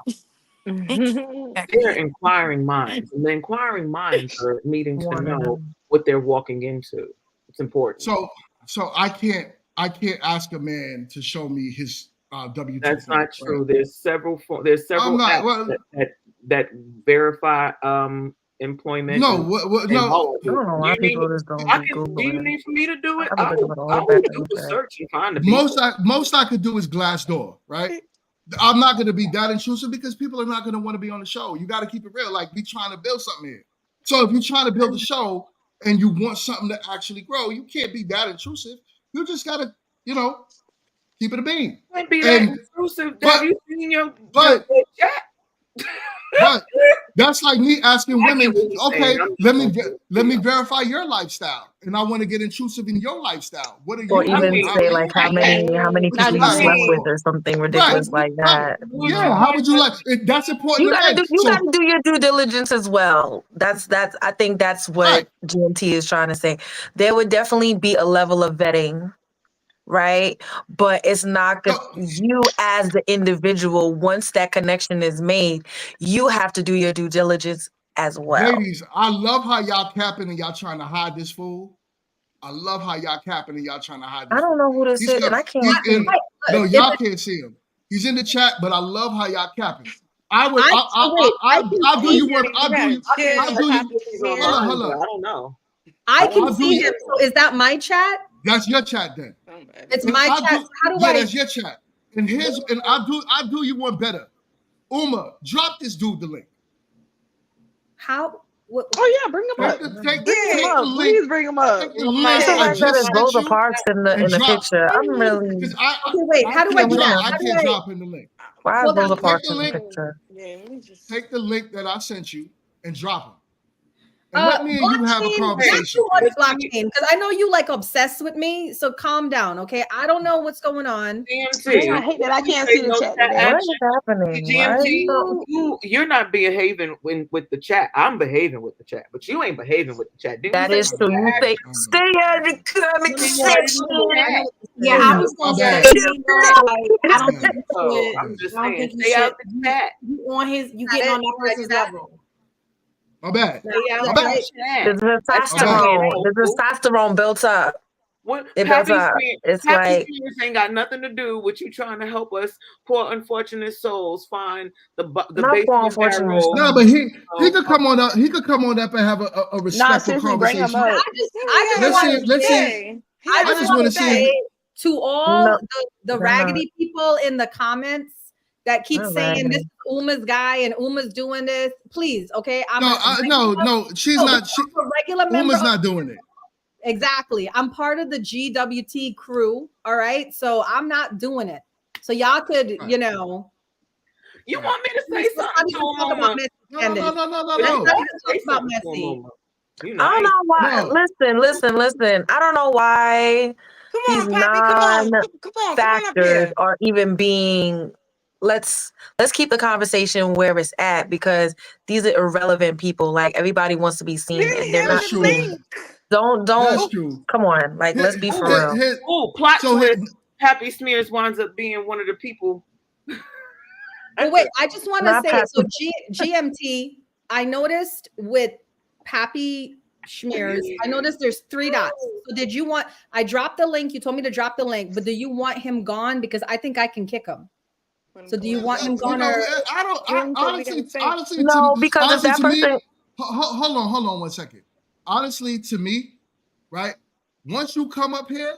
They're inquiring minds, and the inquiring minds are needing to know what they're walking into. It's important. So I can't ask a man to show me his W-2. That's not true. Right? There's several apps that verify employment. No, I don't know why people just don't do you need for me to do it? I will do the search and find the people. Most I could do is Glassdoor, right? I'm not going to be that intrusive because people are not going to want to be on the show. You got to keep it real. Like, we trying to build something here. So if you're trying to build a show and you want something to actually grow, you can't be that intrusive. You just got to, keep it a bean. Can't be that intrusive. Have you seen your chat? But that's like me asking women, okay, let me verify your lifestyle, and I want to get intrusive in your lifestyle. What are you? Or even say like how many people you slept with or something ridiculous like that. Yeah, how would you like? That's important. You gotta do your due diligence as well. That's I think that's what GMT is trying to say. There would definitely be a level of vetting. Right, but it's not good. You as the individual, once that connection is made, you have to do your due diligence as well. Ladies, I love how y'all capping and y'all trying to hide this fool. I love how y'all capping and y'all trying to hide this I don't know who this is, and I can't see him. No, y'all can't see him. He's in the chat, but I love how y'all capping. I'll do you one. I'll do you. Hold on. I don't know. I can see him. So is that my chat? That's your chat then. It's my chat. How do I? That's your chat. And I'll do you one better. Uma, drop this dude the link. How? Oh yeah, bring him up. Please bring him up. Take the link I just sent you. Parks in the picture. I'm really. Wait, how do I do that? I can't drop in the link. Why is Rosa Parks in the picture? Take the link that I sent you and drop him. And let me and you have a conversation. Blockchain, because I know you like obsessed with me. So calm down, okay? I don't know what's going on. GMT. I hate that I can't see the chat. What is happening? GMT, you're not behaving with the chat. I'm behaving with the chat, but you ain't behaving with the chat. That is true. You say stay out of the comment section. Yeah, I was gonna say, I don't think so. I'm just saying, stay out the chat. You getting on that person's level. My bad. The testosterone built up. What it built up. It's like ain't got nothing to do with you trying to help us poor unfortunate souls find the unfortunate. No, but he could come on up. He could come on up and have a respectful conversation. I just want to say to all the raggedy people in the comments that keep saying this is Uma's guy and Uma's doing this. Please, okay? No, she's not. A regular member. Uma's not doing it. Exactly. I'm part of the GWT crew. All right. So I'm not doing it. So y'all could, You want me to say something? No. I don't know why. Listen. I don't know why Come these on, Poppy. Come on. Come on up non-factors here. are even being let's keep the conversation where it's at, because these are irrelevant people. Like, everybody wants to be seen, and Really they're have not That's the true. even. link. That's Don't true. come on. Like, let's Hit, be for Oh, hit, real. hit. oh, plot So hit. twist. Happy Smears winds up being one of the people. But wait, I just want to Not say, Pat. so GMT, I noticed with Pappy Schmears, I noticed there's 3 dots. So did you want, I dropped the link, you told me to drop the link, but do you want him gone? Because I think I can kick him. So do you want him You gone, know, or I don't. Hear him say what he Honestly, gotta say. No, because if honestly, that to me, person, hold on 1 second. Honestly, to me, right? Once you come up here,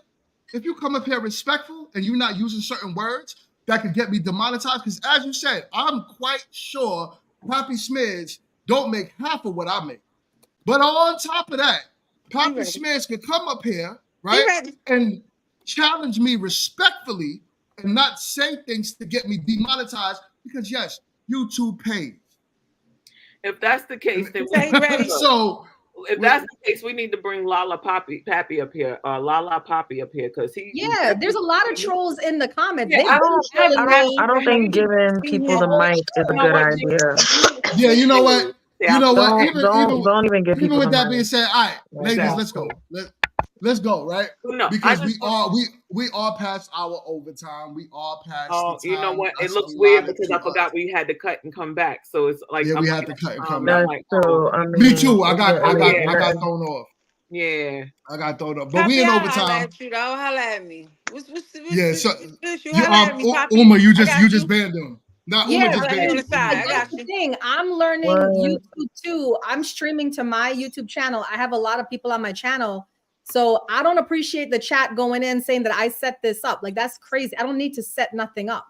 if you come up here respectful and you're not using certain words that could get me demonetized, because as you said, I'm quite sure Poppy Smears don't make half of what I make. But on top of that, Poppy ready. Smears could come up here, He right, ready. and challenge me respectfully and not say things to get me demonetized, because yes, YouTube pays. If that's the case, then Say he ready. So if that's the case, we need to bring Lala Pappy up here, Lala Poppy up here, because he. yeah, there's a lot of trolls in the comments. Yeah, They've I been don't. trolling me. I don't think giving people the mic is a You know good what? idea. yeah, you know what? You know what? Don't even give Even people with the that being mic. said, all right, ladies, let's Exactly. go. Let's go, right? No, I Because just we are past our overtime. We are past Oh, the you know time what? It us looks weird allotted because to I us. forgot we had to cut and come back. So it's like Yeah, I'm we like, had to cut and come I'm back. That's like, true. oh, I Me mean, too. I got yeah, thrown off. yeah. I got thrown off. But we Poppy, in I'll holla overtime. at you though. Holla at me. Yeah, so What's the issue? you Holla at me, Poppy. Uma, you I just got you. banned him. Not Yeah, Uma just Holla at me banned on you. the side. I that's got the you. thing. I'm learning What? YouTube too. I'm streaming to my YouTube channel. I have a lot of people on my channel. So I don't appreciate the chat going in saying that I set this up. Like, that's crazy. I don't need to set nothing up.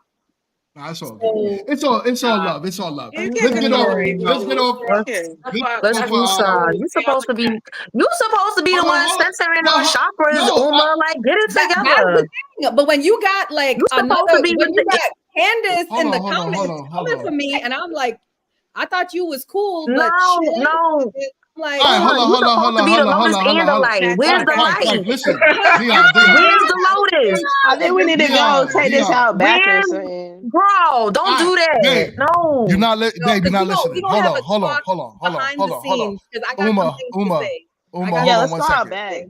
Nah, it's all good. So It's all love. It's all love. You can't Let's get off. control You people. Let's get know, off. Yeah. that's why Let's that's for, why I woosah. always You stay out supposed the to be chat. the one censoring our chakras, No, Uma. Like, get it that's together. the thing. But when you got like You supposed to be when with you the got Candace in the hold comments coming for on. me, and I'm like, I thought you was cool, but no, shit. no. I'm like, All right, Uma, you supposed to be the lotus and the light. Snatch Where's that the back. light? Listen, like, Dion. Where's the lotus? I think we need to go take this out back or Where, something. bro? Don't do that. Babe, No. you're not because listening. we don't Hold have on, a talk behind the hold on. scenes because I got some things to say. Uma, Yeah, hold on let's 1 go out second. back.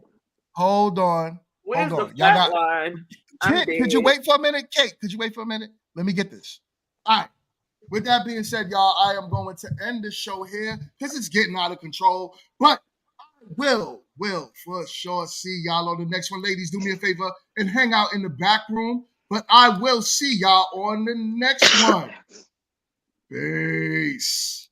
Hold on. Where's the Y'all flat got line? I'm Kit, dead. could you wait for a minute? Kate, could you wait for a minute? Let me get this. All right. With that being said, y'all, I am going to end the show here because it's getting out of control. But I will for sure see y'all on the next one. Ladies, do me a favor and hang out in the back room. But I will see y'all on the next one. Peace.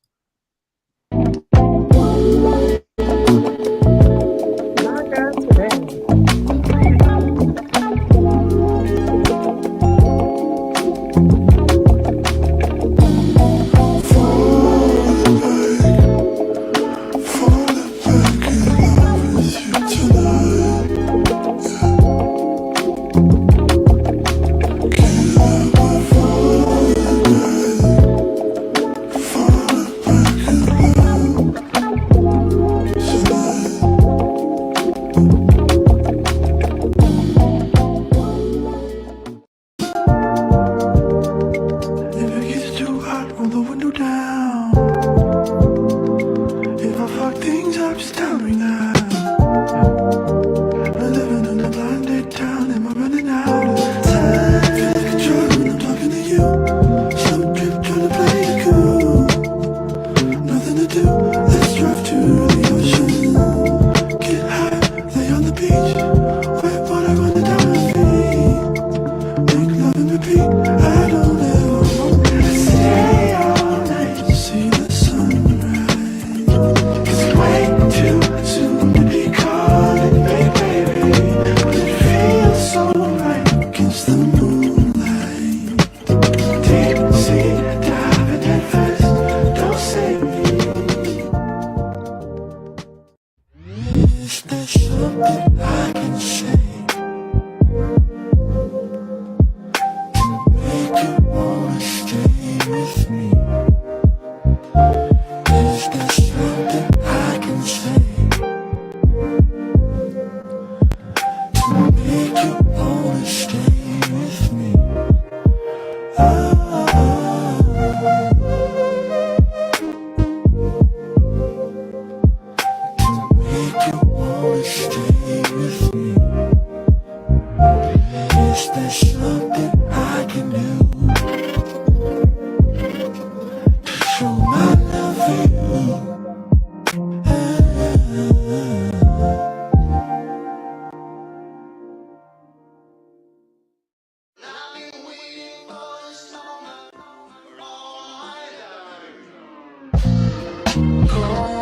cold.